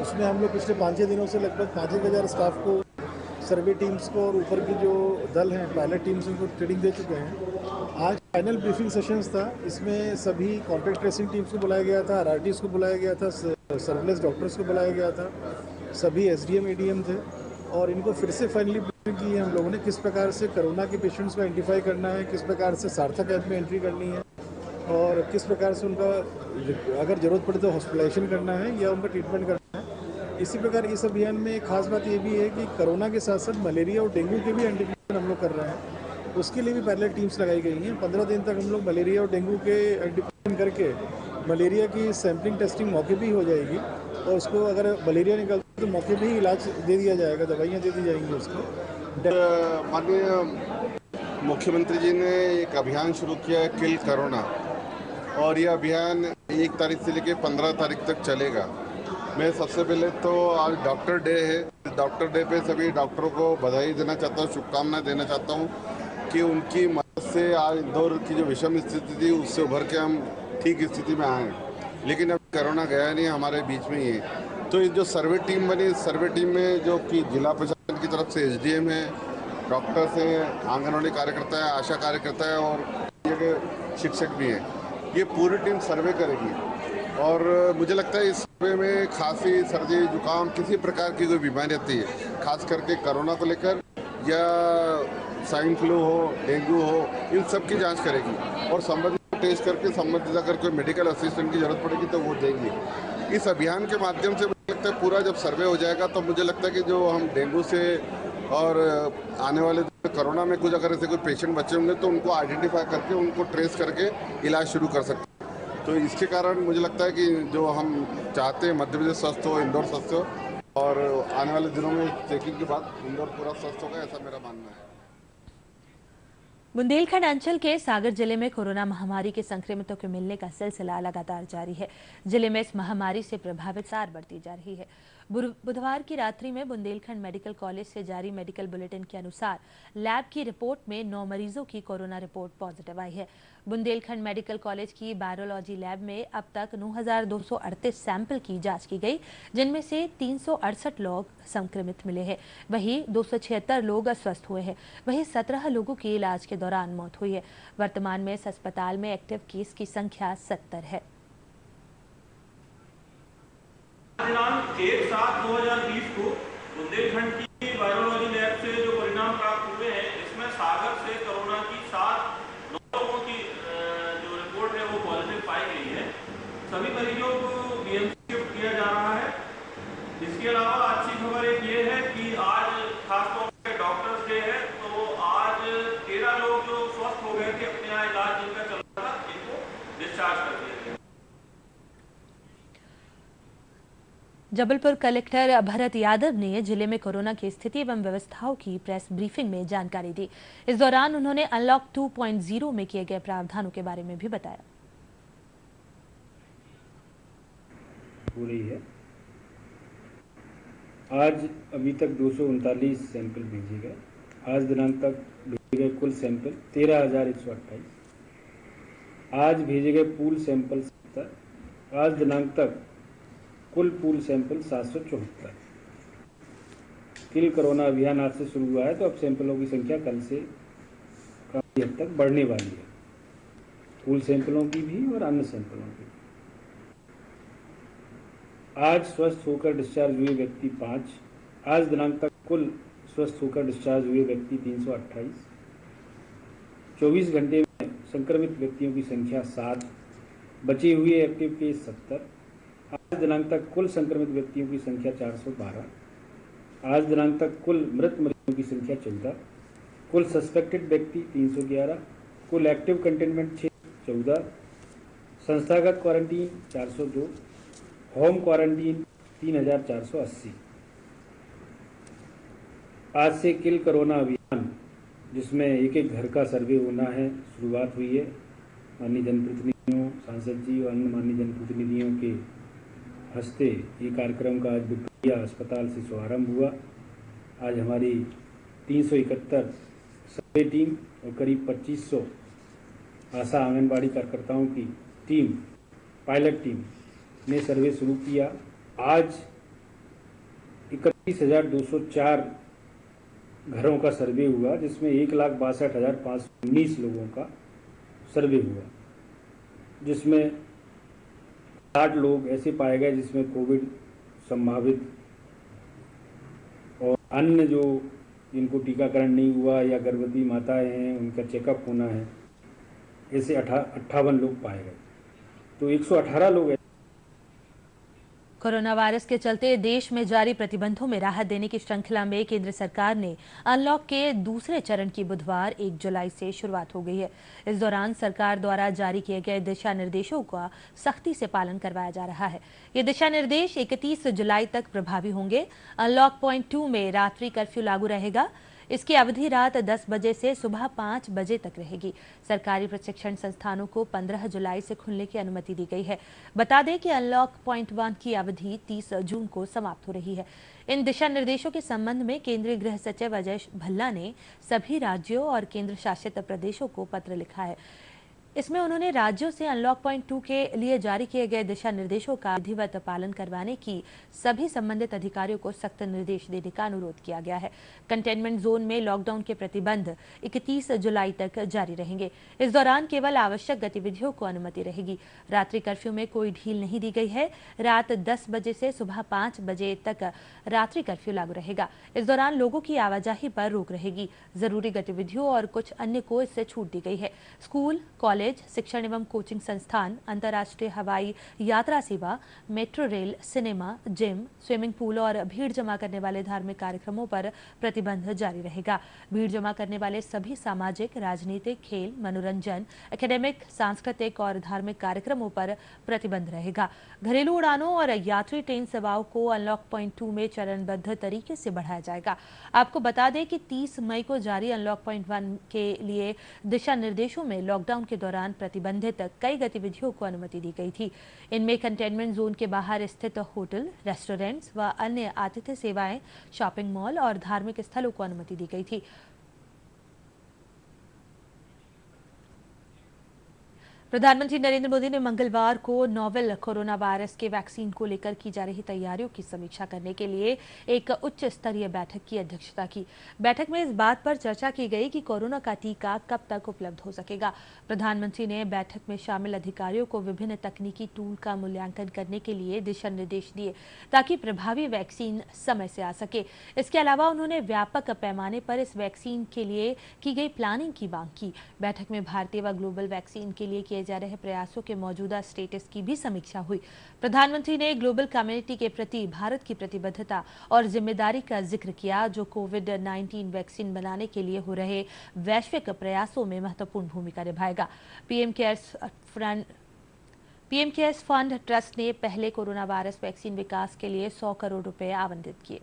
उसमें हम लोग पिछले 5-6 दिनों से लगभग 5,000 स्टाफ को, सर्वे टीम्स को और ऊपर की जो दल हैं पायलट टीम्स, उनको ट्रेनिंग दे चुके हैं। आज फाइनल ब्रीफिंग सेशंस था। इसमें सभी कॉन्टैक्ट ट्रेसिंग टीम्स को बुलाया गया था, आरआरटीज को बुलाया गया था, सर्विलेंस डॉक्टर्स को बुलाया गया था सभी SDM ADM थे और इनको फिर से फाइनली ब्रीफिंग की है हम लोगों ने, किस प्रकार से कोरोना के पेशेंट्स को आइडेंटिफाई करना है, किस प्रकार से सार्थक ऐप में एंट्री करनी है और किस प्रकार से उनका अगर ज़रूरत पड़े तो हॉस्पिटलाइजेशन करना है या उनका ट्रीटमेंट करना है। इसी प्रकार इस अभियान में एक खास बात ये भी है कि कोरोना के साथ साथ मलेरिया और डेंगू के भी आइडेंटिफिकेशन हम लोग कर रहे हैं। उसके लिए भी पैरेलल टीम्स लगाई गई हैं। 15 दिन तक हम लोग मलेरिया और डेंगू के आइडेंटिफिकेशन करके मलेरिया की सैम्पलिंग टेस्टिंग मौके पर ही हो जाएगी और उसको अगर मलेरिया निकलता है तो मौके पे ही इलाज दे दिया जाएगा, दवाइयाँ दे दी जाएंगी उसको। माननीय मुख्यमंत्री जी ने एक अभियान शुरू किया है किल कोरोना और ये अभियान 1 तारीख से लेकर 15 तारीख तक चलेगा। मैं सबसे पहले तो आज डॉक्टर डे है, डॉक्टर डे पे सभी डॉक्टरों को बधाई देना चाहता हूँ, शुभकामनाएं देना चाहता हूँ कि उनकी मदद से आज इंदौर की जो विषम स्थिति थी उससे उभर के हम ठीक स्थिति में आए। लेकिन अब कोरोना गया नहीं, हमारे बीच में ही है। तो ये जो सर्वे टीम बनी, सर्वे टीम में जो कि जिला प्रशासन की तरफ से SDM है, डॉक्टर्स हैं, आंगनवाड़ी कार्यकर्ता है, आशा कार्यकर्ता है और ये शिक्षक भी हैं, ये पूरी टीम सर्वे करेगी। और मुझे लगता है इस सर्वे में खांसी, सर्दी, जुकाम, किसी प्रकार की कोई बीमारी आती है, खास करके कोरोना को लेकर या स्वाइन फ्लू हो, डेंगू हो, इन सब की जाँच करेगी और संबंधित टेस्ट करके संबंधित अगर कोई मेडिकल असिस्टेंट की जरूरत पड़ेगी तो वो देंगे। इस अभियान के माध्यम से मुझे लगता है पूरा जब सर्वे हो जाएगा तो मुझे लगता है कि जो हम डेंगू से और आने वाले कोरोना में कुछ अगर ऐसे कोई पेशेंट बचे होंगे तो उनको आइडेंटिफाई करके उनको ट्रेस करके इलाज शुरू कर सकते हैं। तो इसके कारण मुझे लगता है कि जो हम चाहते हैं मध्य प्रदेश स्वस्थ हो, इंदौर स्वस्थ हो और आने वाले दिनों में चेकिंग के बाद इंदौर पूरा स्वस्थ होगा, ऐसा मेरा मानना है। बुंदेलखंड अंचल के सागर जिले में कोरोना महामारी के संक्रमितों के मिलने का सिलसिला लगातार जारी है। जिले में इस महामारी से प्रभावित सार बढ़ती जा रही है। बुधवार की रात्रि में बुंदेलखंड मेडिकल कॉलेज से जारी मेडिकल बुलेटिन के अनुसार लैब की रिपोर्ट में 9 मरीजों की कोरोना रिपोर्ट पॉजिटिव आई है। बुंदेलखंड मेडिकल कॉलेज की वायरोलॉजी लैब में अब तक 9,238 सैंपल की जांच की गई, जिनमें से 368 लोग संक्रमित मिले हैं। वहीं 276 लोग अस्वस्थ हुए हैं। वहीं 17 लोगों की इलाज के दौरान मौत हुई है। वर्तमान में इस अस्पताल में एक्टिव केस की संख्या 70 है। दिनांक 1/7/2020 को बुंदेलखंड की वायरोलॉजी लैब से जो परिणाम प्राप्त हुए हैं, इसमें सागर से कोरोना की 9 लोगों की जो रिपोर्ट है वो पॉजिटिव पाई गई है। सभी मरीजों को BMC शिफ्ट किया जा रहा है। इसके अलावा अच्छी खबर एक ये है कि आज खासतौर पर डॉक्टर्स डे है, तो आज 13 लोग जो स्वस्थ हो गए थे, अपने यहाँ इलाज जिनका चल रहा था, इनको डिस्चार्ज कर दिया गया। जबलपुर कलेक्टर भरत यादव ने जिले में कोरोना की स्थिति एवं व्यवस्थाओं की प्रेस ब्रीफिंग में जानकारी दी। इस दौरान उन्होंने अनलॉक 2.0 में किए गए प्रावधानों के बारे में भी बताया। हो रही है। आज अभी तक 239 सैंपल भेजे गए। आज दिनांक तक भेजे गए कुल सैंपल 13,128। आज भेजे गए पूल सैंपल 70। आज दिनांक तक कुल पूल सैंपल 774। किल कोरोना अभियान आज से शुरू हुआ है, तो अब सैंपलों की संख्या कल से काफी हद तक बढ़ने वाली है, पूल सैंपलों की भी और अन्य सैंपलों की। आज स्वस्थ होकर डिस्चार्ज हुए व्यक्ति 5। आज दिनांक तक कुल स्वस्थ होकर डिस्चार्ज हुए व्यक्ति 328। 24 घंटे में संक्रमित व्यक्तियों की संख्या 7। बचे हुए एक्टिव केस 70। आज दिनांक तक कुल संक्रमित व्यक्तियों की संख्या 412। आज दिनांक तक कुल मृत मरीजों की संख्या 14। कुल सस्पेक्टेड व्यक्ति 311। कुल एक्टिव कंटेनमेंट 14। संस्थागत क्वारंटीन 402। Home quarantine 3,480। आज से किल कोरोना अभियान, जिसमें एक एक घर का सर्वे होना है, शुरुआत हुई है। माननीय जनप्रतिनिधियों, सांसद जी और अन्य माननीय जनप्रतिनिधियों के हस्ते ये कार्यक्रम का आज विक्टोरिया अस्पताल से शुभारंभ हुआ। आज हमारी 371 सर्वे टीम और करीब 2500 आशा आंगनबाड़ी कार्यकर्ताओं की टीम, पायलट टीम ने सर्वे शुरू किया। आज 31,204 घरों का सर्वे हुआ, जिसमें 1,62,519 लोगों का सर्वे हुआ, जिसमें 60 लोग ऐसे पाए गए जिसमें कोविड संभावित अन्य जो जिनको टीकाकरण नहीं हुआ या गर्भवती माताएं हैं उनका चेकअप होना है, ऐसे 58 लोग पाए गए। तो 118 लोग कोरोना वायरस के चलते देश में जारी प्रतिबंधों में राहत देने की श्रृंखला में केंद्र सरकार ने अनलॉक के दूसरे चरण की बुधवार 1 जुलाई से शुरुआत हो गई है। इस दौरान सरकार द्वारा जारी किए गए दिशा निर्देशों का सख्ती से पालन करवाया जा रहा है। ये दिशा निर्देश 31 जुलाई तक प्रभावी होंगे। अनलॉक पॉइंट 2 में रात्रि कर्फ्यू लागू रहेगा। इसकी अवधि रात 10 बजे से सुबह 5 बजे तक रहेगी। सरकारी प्रशिक्षण संस्थानों को 15 जुलाई से खुलने की अनुमति दी गई है। बता दें कि अनलॉक पॉइंट 1 की अवधि 30 जून को समाप्त हो रही है। इन दिशा निर्देशों के संबंध में केंद्रीय गृह सचिव अजय भल्ला ने सभी राज्यों और केंद्र शासित प्रदेशों को पत्र लिखा है। इसमें उन्होंने राज्यों से अनलॉक पॉइंट 2 के लिए जारी किए गए दिशा निर्देशों का विधिवत पालन करवाने की सभी संबंधित अधिकारियों को सख्त निर्देश देने का अनुरोध किया गया है। कंटेनमेंट जोन में लॉकडाउन के प्रतिबंध 31 जुलाई तक जारी रहेंगे। इस दौरान केवल आवश्यक गतिविधियों को अनुमति रहेगी। रात्रि कर्फ्यू में कोई ढील नहीं दी गई है। रात 10 बजे से सुबह 5 बजे तक रात्रि कर्फ्यू लागू रहेगा। इस दौरान लोगों की आवाजाही पर रोक रहेगी। जरूरी गतिविधियों और कुछ अन्य को इससे छूट दी गई है। स्कूल, कॉलेज, शिक्षण एवं कोचिंग संस्थान, अंतर्राष्ट्रीय हवाई यात्रा सेवा, metro rail, cinema, gym, swimming pool और भीड़ जमा करने वाले धार्मिक कार्यक्रमों पर प्रतिबंध जारी रहेगा। भीड़ जमा करने वाले सभी सामाजिक, राजनीतिक, खेल, मनोरंजन, एकेडमिक, सांस्कृतिक और धार्मिक कार्यक्रमों पर प्रतिबंध रहेगा। घरेलू उड़ानों और यात्री ट्रेन सेवाओं को अनलॉक पॉइंट 2 में चरणबद्ध तरीके से बढ़ाया जाएगा। आपको बता दें कि 30 मई को जारी अनलॉक पॉइंट 1 के लिए दिशा निर्देशों में लॉकडाउन के दौरान प्रतिबंधित कई गतिविधियों को अनुमति दी गई थी। इनमें कंटेनमेंट जोन के बाहर स्थित होटल, रेस्टोरेंट्स व अन्य आतिथ्य सेवाएं, शॉपिंग मॉल और धार्मिक स्थलों को अनुमति दी गई थी। प्रधानमंत्री नरेंद्र मोदी ने मंगलवार को नोवेल कोरोना वायरस के वैक्सीन को लेकर की जा रही तैयारियों की समीक्षा करने के लिए एक उच्च स्तरीय बैठक की अध्यक्षता की। बैठक में इस बात पर चर्चा की गई कि कोरोना का टीका कब तक उपलब्ध हो सकेगा। प्रधानमंत्री ने बैठक में शामिल अधिकारियों को विभिन्न तकनीकी टूल का मूल्यांकन करने के लिए दिशा निर्देश दिए ताकि प्रभावी वैक्सीन समय से आ सके। इसके अलावा उन्होंने व्यापक पैमाने पर इस वैक्सीन के लिए की गई प्लानिंग की मांग की। बैठक में भारतीय व ग्लोबल वैक्सीन के लिए जा रहे प्रयासों के मौजूदा स्टेटस की भी समीक्षा हुई। प्रधानमंत्री ने ग्लोबल कम्युनिटी के प्रति भारत की प्रतिबद्धता और जिम्मेदारी का जिक्र किया, जो कोविड-19 वैक्सीन बनाने के लिए हो रहे वैश्विक प्रयासों में महत्वपूर्ण भूमिका निभाएगा। पीएम केयर्स फंड ट्रस्ट ने पहले कोरोना वायरस वैक्सीन विकास के लिए 100 करोड़ रुपए आवंटित किए।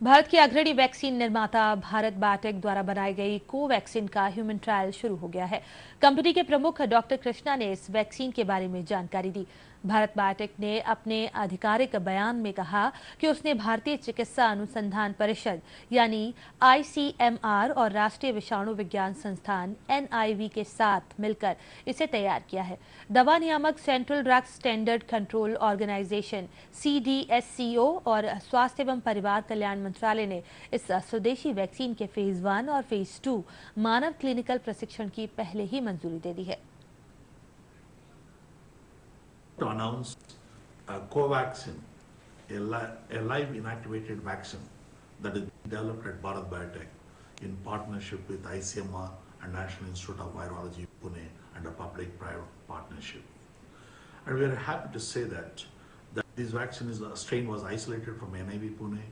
भारत की अग्रणी वैक्सीन निर्माता भारत बायोटेक द्वारा बनाई गई कोवैक्सीन का ह्यूमन ट्रायल शुरू हो गया है। कंपनी के प्रमुख डॉक्टर कृष्णा ने इस वैक्सीन के बारे में जानकारी दी। भारत बायोटेक ने अपने आधिकारिक बयान में कहा कि उसने भारतीय चिकित्सा अनुसंधान परिषद यानी ICMR और राष्ट्रीय विषाणु विज्ञान संस्थान NIV के साथ मिलकर इसे तैयार किया है। दवा नियामक, central drug standard control organisation CDSCO और स्वास्थ्य एवं परिवार कल्याण मंत्रालय ने इस स्वदेशी वैक्सीन के फेज 1 और फेज 2 मानव क्लिनिकल प्रशिक्षण की पहले ही मंजूरी दे दी है। To announce Covaxin, a live inactivated vaccine that is developed at Bharat Biotech in partnership with ICMR and National Institute of Virology, Pune, and a public-private partnership. And we are happy to say that this vaccine strain was isolated from NIV Pune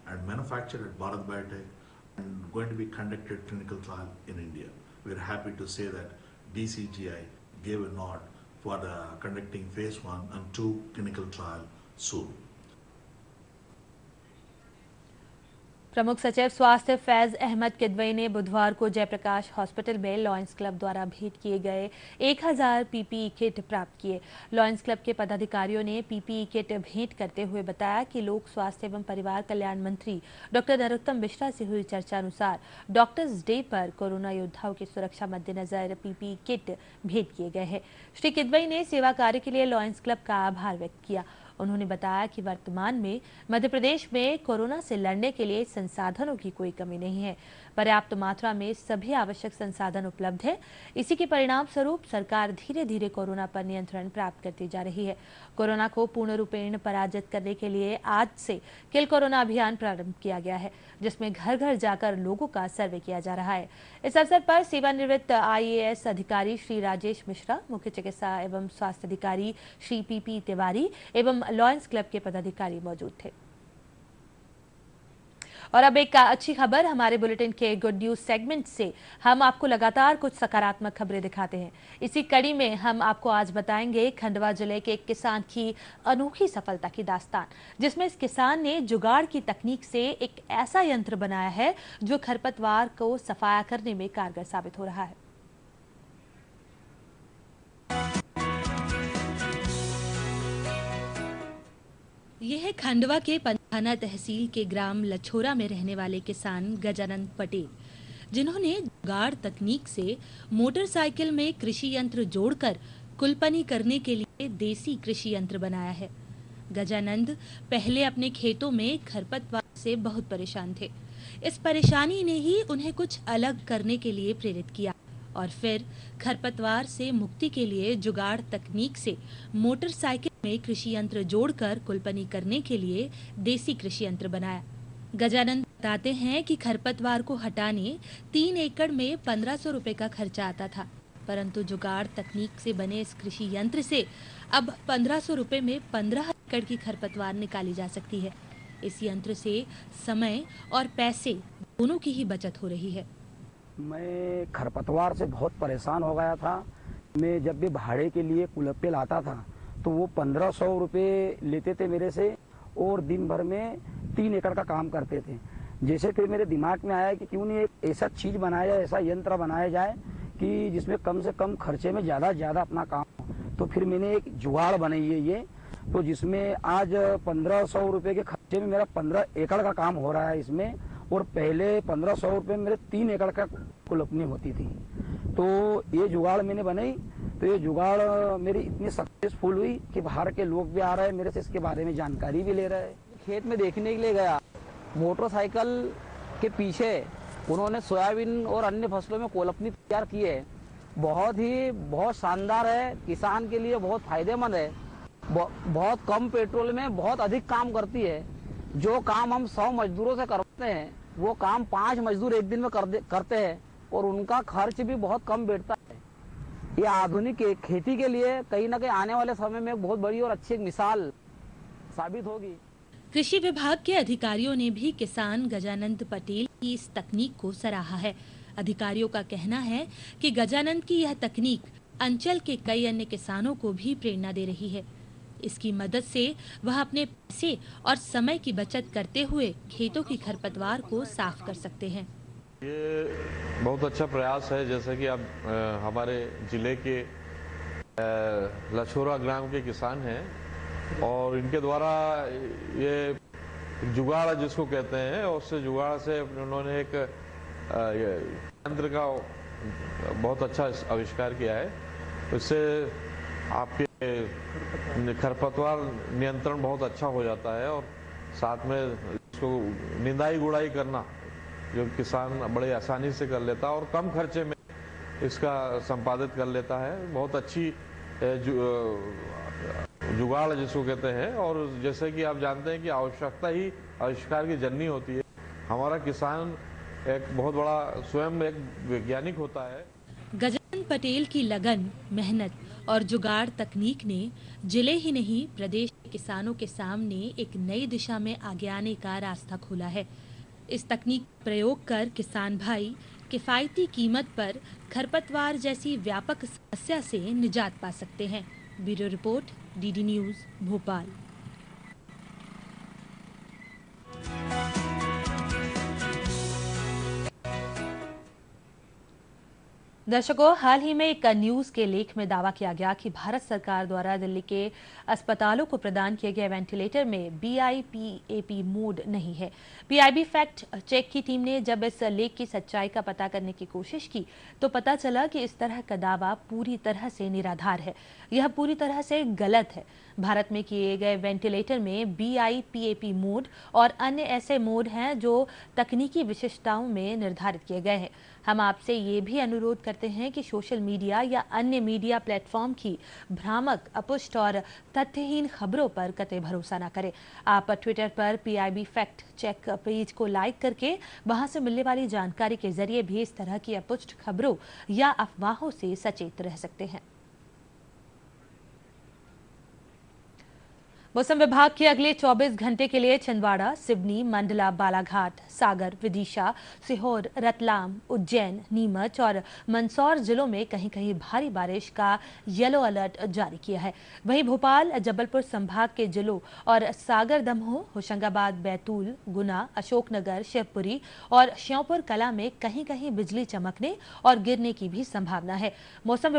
and manufactured at Bharat Biotech and going to be conducted clinical trial in India. We are happy to say that DCGI gave a nod for conducting phase 1 and 2 clinical trial soon. प्रमुख सचिव स्वास्थ्य फैज अहमद किदवई ने बुधवार को Jayaprakash hospital में lions club द्वारा भेंट किए गए 1000 PPE किट प्राप्त किए। लॉयंस क्लब के पदाधिकारियों ने PPE किट भेंट करते हुए बताया कि लोक स्वास्थ्य एवं परिवार कल्याण मंत्री डॉक्टर नरोत्तम मिश्रा से हुई चर्चा अनुसार डॉक्टर्स डे पर कोरोना योद्धाओं की सुरक्षा मद्देनजर PPE किट भेंट किए गए हैं। श्री किदवई ने सेवा कार्य के लिए लॉयंस क्लब का आभार व्यक्त किया। उन्होंने बताया कि वर्तमान में मध्य प्रदेश में कोरोना से लड़ने के लिए संसाधनों की कोई कमी नहीं है। पर्याप्त मात्रा में सभी आवश्यक संसाधन उपलब्ध है। इसी के परिणाम स्वरूप सरकार धीरे धीरे कोरोना पर नियंत्रण प्राप्त करती जा रही है। कोरोना को पूर्ण रूपेण पराजित करने के लिए आज से किल कोरोना अभियान प्रारंभ किया गया है, जिसमें घर घर जाकर लोगों का सर्वे किया जा रहा है। इस अवसर पर सेवानिवृत्त IAS अधिकारी श्री राजेश मिश्रा, मुख्य चिकित्सा एवं स्वास्थ्य अधिकारी श्री PP तिवारी एवं लॉयंस क्लब के पदाधिकारी मौजूद थे। और अब एक अच्छी खबर, हमारे बुलेटिन के गुड न्यूज सेगमेंट से हम आपको लगातार कुछ सकारात्मक खबरें दिखाते हैं। इसी कड़ी में हम आपको आज बताएंगे खंडवा जिले के एक किसान की अनोखी सफलता की दास्तान, जिसमें इस किसान ने जुगाड़ की तकनीक से एक ऐसा यंत्र बनाया है जो खरपतवार को सफाया करने में कारगर साबित हो रहा है। यह है खंडवा के पंधाना तहसील के ग्राम लछोरा में रहने वाले किसान गजानंद पटेल, जिन्होंने जुगाड़ तकनीक से मोटरसाइकिल में कृषि यंत्र जोड़कर कुलपनी करने के लिए देसी कृषि यंत्र बनाया है। गजानंद पहले अपने खेतों में खरपतवार से बहुत परेशान थे। इस परेशानी ने ही उन्हें कुछ अलग करने के लिए प्रेरित किया और फिर खरपतवार से मुक्ति के लिए जुगाड़ तकनीक से मोटरसाइकिल में कृषि यंत्र जोड़कर कुलपनी करने के लिए देसी कृषि यंत्र बनाया। गजानंद बताते हैं कि खरपतवार को हटाने 3 एकड़ में 1500 रुपए का खर्चा आता था, परंतु जुगाड़ तकनीक से बने इस कृषि यंत्र से अब 1500 रुपए में 15 एकड़ की खरपतवार निकाली जा सकती है। इस यंत्र से समय और पैसे दोनों की ही बचत हो रही है। मैं खरपतवार से बहुत परेशान हो गया था। मैं जब भी भाड़े के लिए कुलप्पे लाता था तो वो 1500 रुपये लेते थे मेरे से और दिन भर में 3 एकड़ का काम करते थे। जैसे फिर मेरे दिमाग में आया कि क्यों नहीं एक ऐसा चीज़ बनाया जाए, ऐसा यंत्र बनाया जाए कि जिसमें कम से कम खर्चे में ज़्यादा से ज़्यादा अपना काम हो। तो फिर मैंने एक जुगाड़ बनाई है ये, तो जिसमें आज 1500 रुपये के खर्चे में मेरा 15 एकड़ का काम हो रहा है इसमें, और पहले 1500 रुपये में मेरे 3 एकड़ का कुलपनी होती थी। तो ये जुगाड़ मैंने बनाई, तो ये जुगाड़ मेरी इतनी सक्सेसफुल हुई कि बाहर के लोग भी आ रहे हैं मेरे से, इसके बारे में जानकारी भी ले रहे हैं। खेत में देखने के लिए गया, मोटरसाइकिल के पीछे उन्होंने सोयाबीन और अन्य फसलों में कुलपनी तैयार की है। बहुत शानदार है, किसान के लिए बहुत फायदेमंद है। बहुत कम पेट्रोल में बहुत अधिक काम करती है। जो काम हम 100 मजदूरों से करते हैं वो काम 5 मजदूर एक दिन में करते हैं और उनका खर्च भी बहुत कम बैठता है। ये आधुनिक खेती के लिए कहीं ना कहीं आने वाले समय में बहुत बड़ी और अच्छी मिसाल साबित होगी। कृषि विभाग के अधिकारियों ने भी किसान गजानंद पटेल की इस तकनीक को सराहा है। अधिकारियों का कहना है कि गजानंद की यह तकनीक अंचल के कई अन्य किसानों को भी प्रेरणा दे रही है। इसकी मदद से वह अपने पैसे और समय की बचत करते हुए खेतों की खरपतवार को साफ कर सकते हैं। ये बहुत अच्छा प्रयास है। जैसे कि अब हमारे जिले के लछोरा ग्राम के किसान हैं और इनके द्वारा ये जुगाड़ जिसको कहते हैं, और उससे जुगाड़ से उन्होंने एक यंत्र का बहुत अच्छा आविष्कार किया है। इससे आपके खरपतवार नियंत्रण बहुत अच्छा हो जाता है और साथ में इसको निंदाई गुड़ाई करना जो किसान बड़े आसानी से कर लेता है और कम खर्चे में इसका संपादित कर लेता है। बहुत अच्छी जुगाड़ जिसको कहते हैं, और जैसे कि आप जानते हैं कि आवश्यकता ही आविष्कार की जननी होती है। हमारा किसान एक बहुत बड़ा स्वयं एक वैज्ञानिक होता है। गजानंद पटेल की लगन, मेहनत और जुगाड़ तकनीक ने जिले ही नहीं प्रदेश के किसानों के सामने एक नई दिशा में आगे आने का रास्ता खोला है। इस तकनीक प्रयोग कर किसान भाई किफायती कीमत पर खरपतवार जैसी व्यापक समस्या से निजात पा सकते हैं। Bureau report, DD news, Bhopal. दर्शकों, हाल ही में एक न्यूज के लेख में दावा किया गया कि भारत सरकार द्वारा दिल्ली के अस्पतालों को प्रदान किए गए वेंटिलेटर में BIPAP मोड नहीं है। PIB फैक्ट चेक की टीम ने जब इस लेख की सच्चाई का पता करने की कोशिश की तो पता चला कि इस तरह का दावा पूरी तरह से निराधार है। यह पूरी तरह से गलत है। भारत में किए गए वेंटिलेटर में BIPAP मोड और अन्य ऐसे मोड हैं जो तकनीकी विशिष्टताओं में निर्धारित किए गए हैं। हम आपसे ये भी अनुरोध करते हैं कि सोशल मीडिया या अन्य मीडिया प्लेटफॉर्म की भ्रामक, अपुष्ट और तथ्यहीन खबरों पर कतई भरोसा न करें। आप ट्विटर पर PIB फैक्ट चेक पेज को लाइक करके वहां से मिलने वाली जानकारी के जरिए भी इस तरह की अपुष्ट खबरों या अफवाहों से सचेत रह सकते हैं। मौसम विभाग के अगले 24 घंटे के लिए छिंदवाड़ा, सिवनी, मंडला, बालाघाट, सागर, विदिशा, सीहोर, रतलाम, उज्जैन, नीमच और मंदसौर जिलों में कहीं कहीं भारी बारिश का येलो अलर्ट जारी किया है। वहीं भोपाल, जबलपुर संभाग के जिलों और सागर, दमोह, होशंगाबाद, बैतूल, गुना, अशोकनगर, शिवपुरी और श्योपुर कला में कहीं कहीं बिजली चमकने और गिरने की भी संभावना है। मौसम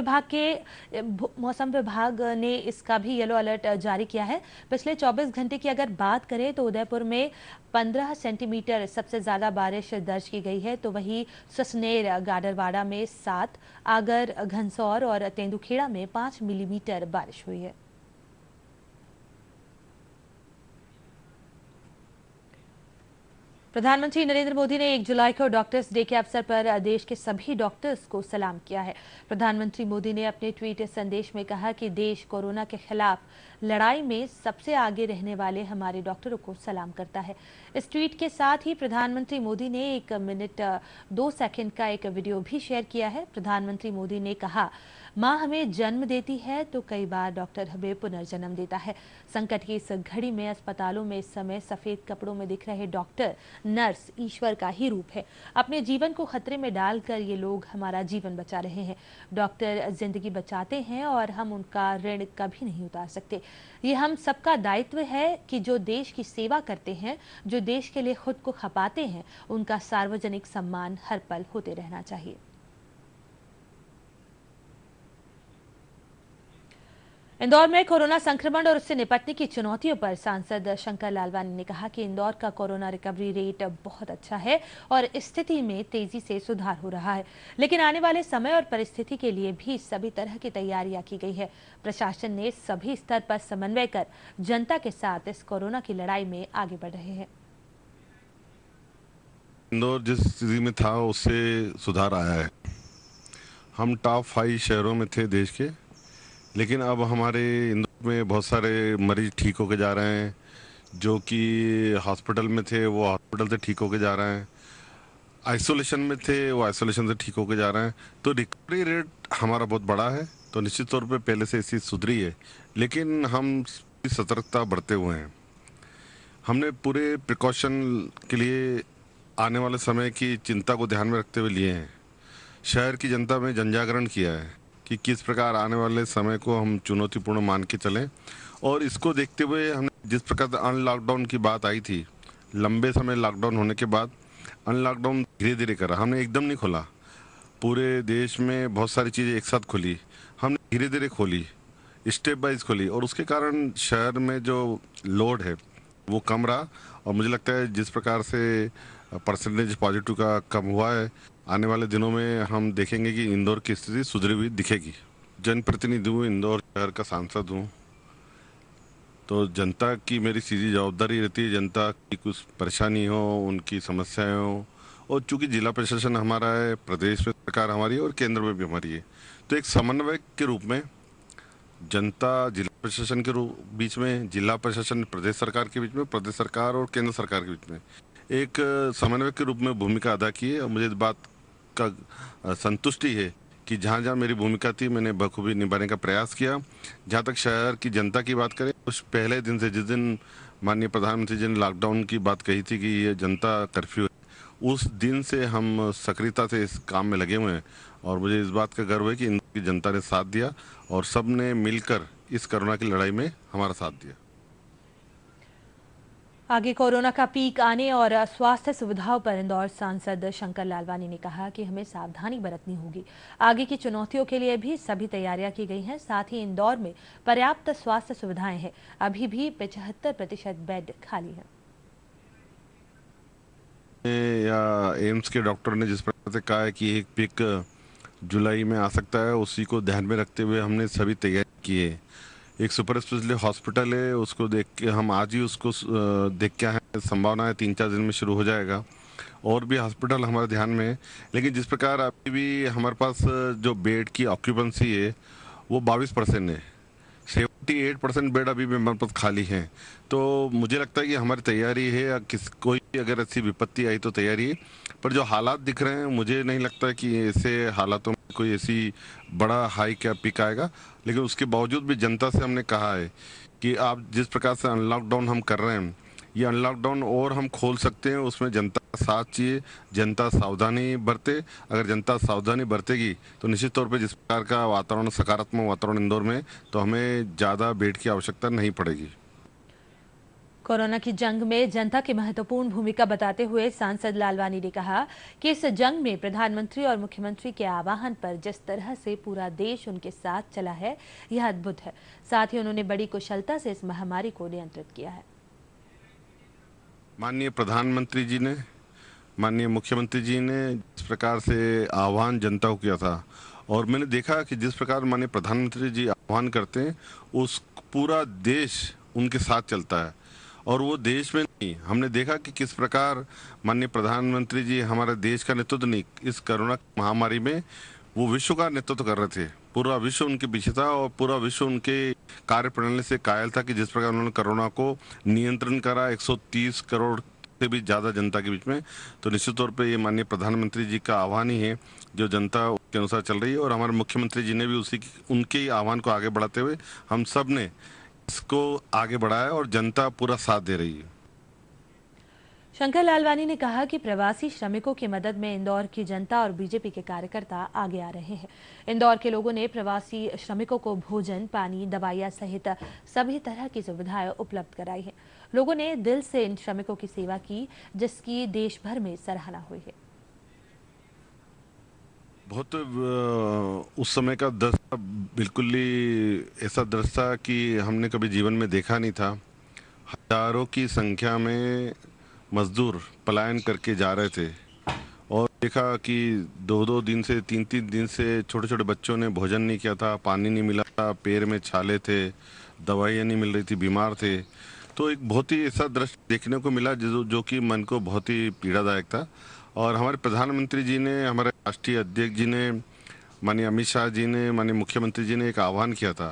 विभाग ने इसका भी येलो अलर्ट जारी किया है। पिछले 24 घंटे की अगर बात करें तो उदयपुर में 15 सेंटीमीटर सबसे ज्यादा बारिश दर्ज की गई है, तो वहीं सुसनेर, गाडरवाड़ा में 7, आगर, घनसौर और तेंदुखेड़ा में 5 मिलीमीटर बारिश हुई है। प्रधानमंत्री नरेंद्र मोदी ने 1 जुलाई को डॉक्टर्स डे के अवसर पर देश के सभी डॉक्टर्स को सलाम किया है। प्रधानमंत्री मोदी ने अपने ट्वीट संदेश में कहा कि देश कोरोना के खिलाफ लड़ाई में सबसे आगे रहने वाले हमारे डॉक्टरों को सलाम करता है। इस ट्वीट के साथ ही प्रधानमंत्री मोदी ने 1 मिनट 2 सेकंड का एक वीडियो भी शेयर किया है। प्रधानमंत्री मोदी ने कहा, माँ हमें जन्म देती है तो कई बार डॉक्टर हमें पुनर्जन्म देता है। संकट की इस घड़ी में अस्पतालों में इस समय सफेद कपड़ों में दिख रहे डॉक्टर, नर्स ईश्वर का ही रूप है। अपने जीवन को खतरे में डालकर ये लोग हमारा जीवन बचा रहे हैं। डॉक्टर जिंदगी बचाते हैं और हम उनका ऋण कभी नहीं उतार सकते। ये हम सबका दायित्व है कि जो देश की सेवा करते हैं, जो देश के लिए खुद को खपाते हैं, उनका सार्वजनिक सम्मान हर पल होते रहना चाहिए। इंदौर में कोरोना संक्रमण और उससे निपटने की चुनौतियों पर सांसद शंकर लालवानी ने कहा कि इंदौर का कोरोना रिकवरी रेट बहुत अच्छा है और स्थिति में तेजी से सुधार हो रहा है, लेकिन आने वाले समय और परिस्थिति के लिए भी सभी तरह की तैयारियां की गई है। प्रशासन ने सभी स्तर पर समन्वय कर जनता के साथ इस कोरोना की लड़ाई में आगे बढ़ रहे हैं। इंदौर जिस स्थिति में था उससे सुधार आया है। हम टॉप 5 शहरों में थे देश के, लेकिन अब हमारे इंदौर में बहुत सारे मरीज ठीक होके जा रहे हैं। जो कि हॉस्पिटल में थे वो हॉस्पिटल से ठीक होके जा रहे हैं, आइसोलेशन में थे वो आइसोलेशन से ठीक होके जा रहे हैं। तो रिकवरी रेट हमारा बहुत बड़ा है। तो निश्चित तौर पे पहले से स्थिति सुधरी है, लेकिन हम सतर्कता बढ़ते हुए हैं। हमने पूरे प्रिकॉशन के लिए आने वाले समय की चिंता को ध्यान में रखते हुए लिए हैं। शहर की जनता में जनजागरण किया है कि किस प्रकार आने वाले समय को हम चुनौतीपूर्ण मान के चलें, और इसको देखते हुए हमने जिस प्रकार अनलॉकडाउन की बात आई थी, लंबे समय लॉकडाउन होने के बाद अनलॉकडाउन धीरे धीरे करा। हमने एकदम नहीं खोला, पूरे देश में बहुत सारी चीज़ें एक साथ खोली, हमने धीरे धीरे खोली, स्टेप बाइज खोली, और उसके कारण शहर में जो लोड है वो कम रहा। और मुझे लगता है जिस प्रकार से परसेंटेज पॉजिटिव का कम हुआ है, आने वाले दिनों में हम देखेंगे कि इंदौर की स्थिति सुधरी हुई दिखेगी। जनप्रतिनिधि हूँ, इंदौर शहर का सांसद हूँ, तो जनता की मेरी सीधी जवाबदारी रहती है। जनता की कुछ परेशानी हो, उनकी समस्याएं हो, और चूंकि जिला प्रशासन हमारा है, प्रदेश में सरकार हमारी है और केंद्र में भी हमारी है, तो एक समन्वय के रूप में जनता जिला प्रशासन के बीच में, जिला प्रशासन प्रदेश सरकार के बीच में, प्रदेश सरकार और केंद्र सरकार के बीच में एक समन्वय के रूप में भूमिका अदा की है। और मुझे इस बात का संतुष्टि है कि जहाँ जहाँ मेरी भूमिका थी मैंने बखूबी निभाने का प्रयास किया। जहाँ तक शहर की जनता की बात करें, उस पहले दिन से जिस दिन माननीय प्रधानमंत्री जी ने लॉकडाउन की बात कही थी कि ये जनता कर्फ्यू है, उस दिन से हम सक्रियता से इस काम में लगे हुए हैं। और मुझे इस बात का गर्व है कि इंदौर की जनता ने साथ दिया और सब ने मिलकर इस कोरोना की लड़ाई में हमारा साथ दिया। आगे कोरोना का पीक आने और स्वास्थ्य सुविधाओं पर इंदौर सांसद शंकर लालवानी ने कहा कि हमें सावधानी बरतनी होगी। आगे की चुनौतियों के लिए भी सभी तैयारियां की गई हैं। साथ ही इंदौर में पर्याप्त स्वास्थ्य सुविधाएं हैं। अभी भी 75% बेड खाली हैं। या एम्स के डॉक्टर ने जिस प्रकार से कहा है कि एक पीक जुलाई में आ सकता है, उसी को ध्यान में रखते हुए हमने सभी तैयारी की है। एक सुपर स्पेशलिटी हॉस्पिटल है, उसको देख के हम आज ही उसको देख के आए। संभावना है 3-4 दिन में शुरू हो जाएगा। और भी हॉस्पिटल हमारे ध्यान में है, लेकिन जिस प्रकार अभी भी हमारे पास जो बेड की ऑक्यूपेंसी है वो 22% है। 78% बेड अभी भी हमारे पास खाली हैं। तो मुझे लगता है कि हमारी तैयारी है, कोई अगर ऐसी विपत्ति आई तो तैयारी है। पर जो हालात दिख रहे हैं, मुझे नहीं लगता कि ऐसे हालातों में कोई ऐसी बड़ा हाई क्या पीक आएगा। लेकिन उसके बावजूद भी जनता से हमने कहा है कि आप जिस प्रकार से अनलॉकडाउन हम कर रहे हैं, ये अनलॉकडाउन और हम खोल सकते हैं। उसमें जनता का साथ चाहिए, जनता सावधानी बरते। अगर जनता सावधानी बरतेगी तो निश्चित तौर पे जिस प्रकार का वातावरण, सकारात्मक वातावरण इंदौर में, तो हमें ज़्यादा बेड की आवश्यकता नहीं पड़ेगी। कोरोना की जंग में जनता की महत्वपूर्ण भूमिका बताते हुए सांसद लालवानी ने कहा कि इस जंग में प्रधानमंत्री और मुख्यमंत्री के आह्वान पर जिस तरह से पूरा देश उनके साथ चला है, यह अद्भुत है। साथ ही उन्होंने बड़ी कुशलता से इस महामारी को नियंत्रित किया है। माननीय प्रधानमंत्री जी ने, माननीय मुख्यमंत्री जी ने जिस प्रकार से आह्वान जनता को किया था, और मैंने देखा कि जिस प्रकार माननीय प्रधानमंत्री जी आह्वान करते हैं, उस पूरा देश उनके साथ चलता है। और वो देश में नहीं, हमने देखा कि किस प्रकार माननीय प्रधानमंत्री जी हमारे देश का नेतृत्व नहीं, इस कोरोना महामारी में वो विश्व का नेतृत्व कर रहे थे। पूरा विश्व उनके पीछे था और पूरा विश्व उनके कार्य प्रणाली से कायल था कि जिस प्रकार उन्होंने कोरोना को नियंत्रण करा 130 करोड़ से भी ज़्यादा जनता के बीच में। तो निश्चित तौर पे ये माननीय प्रधानमंत्री जी का आह्वान ही है जो जनता के अनुसार चल रही है। और हमारे मुख्यमंत्री जी ने भी उनके आह्वान को आगे बढ़ाते हुए हम सब ने इसको आगे बढ़ाया और जनता पूरा साथ दे रही है। शंकर लालवानी ने कहा कि प्रवासी श्रमिकों की मदद में इंदौर की जनता और बीजेपी के कार्यकर्ता आगे आ रहे हैं। इंदौर के लोगों ने प्रवासी श्रमिकों को भोजन, पानी, दवाइयां सहित सभी तरह की सुविधाएं उपलब्ध कराई हैं। लोगों ने दिल से इन श्रमिकों की सेवा की, जिसकी देश भर में सराहना हुई है। बहुत उस समय का दृश्य बिल्कुल ही ऐसा दृश्य था कि हमने कभी जीवन में देखा नहीं था। हजारों की संख्या में मजदूर पलायन करके जा रहे थे और देखा कि 2-2 दिन से 3-3 दिन से छोटे छोटे बच्चों ने भोजन नहीं किया था, पानी नहीं मिला था, पैर में छाले थे, दवाइयाँ नहीं मिल रही थी, बीमार थे। तो एक बहुत ही ऐसा दृश्य देखने को मिला जो कि मन को बहुत ही पीड़ादायक था। और हमारे प्रधानमंत्री जी ने, हमारे राष्ट्रीय अध्यक्ष जी ने, माननीय अमित शाह जी ने, माननीय मुख्यमंत्री जी ने एक आह्वान किया था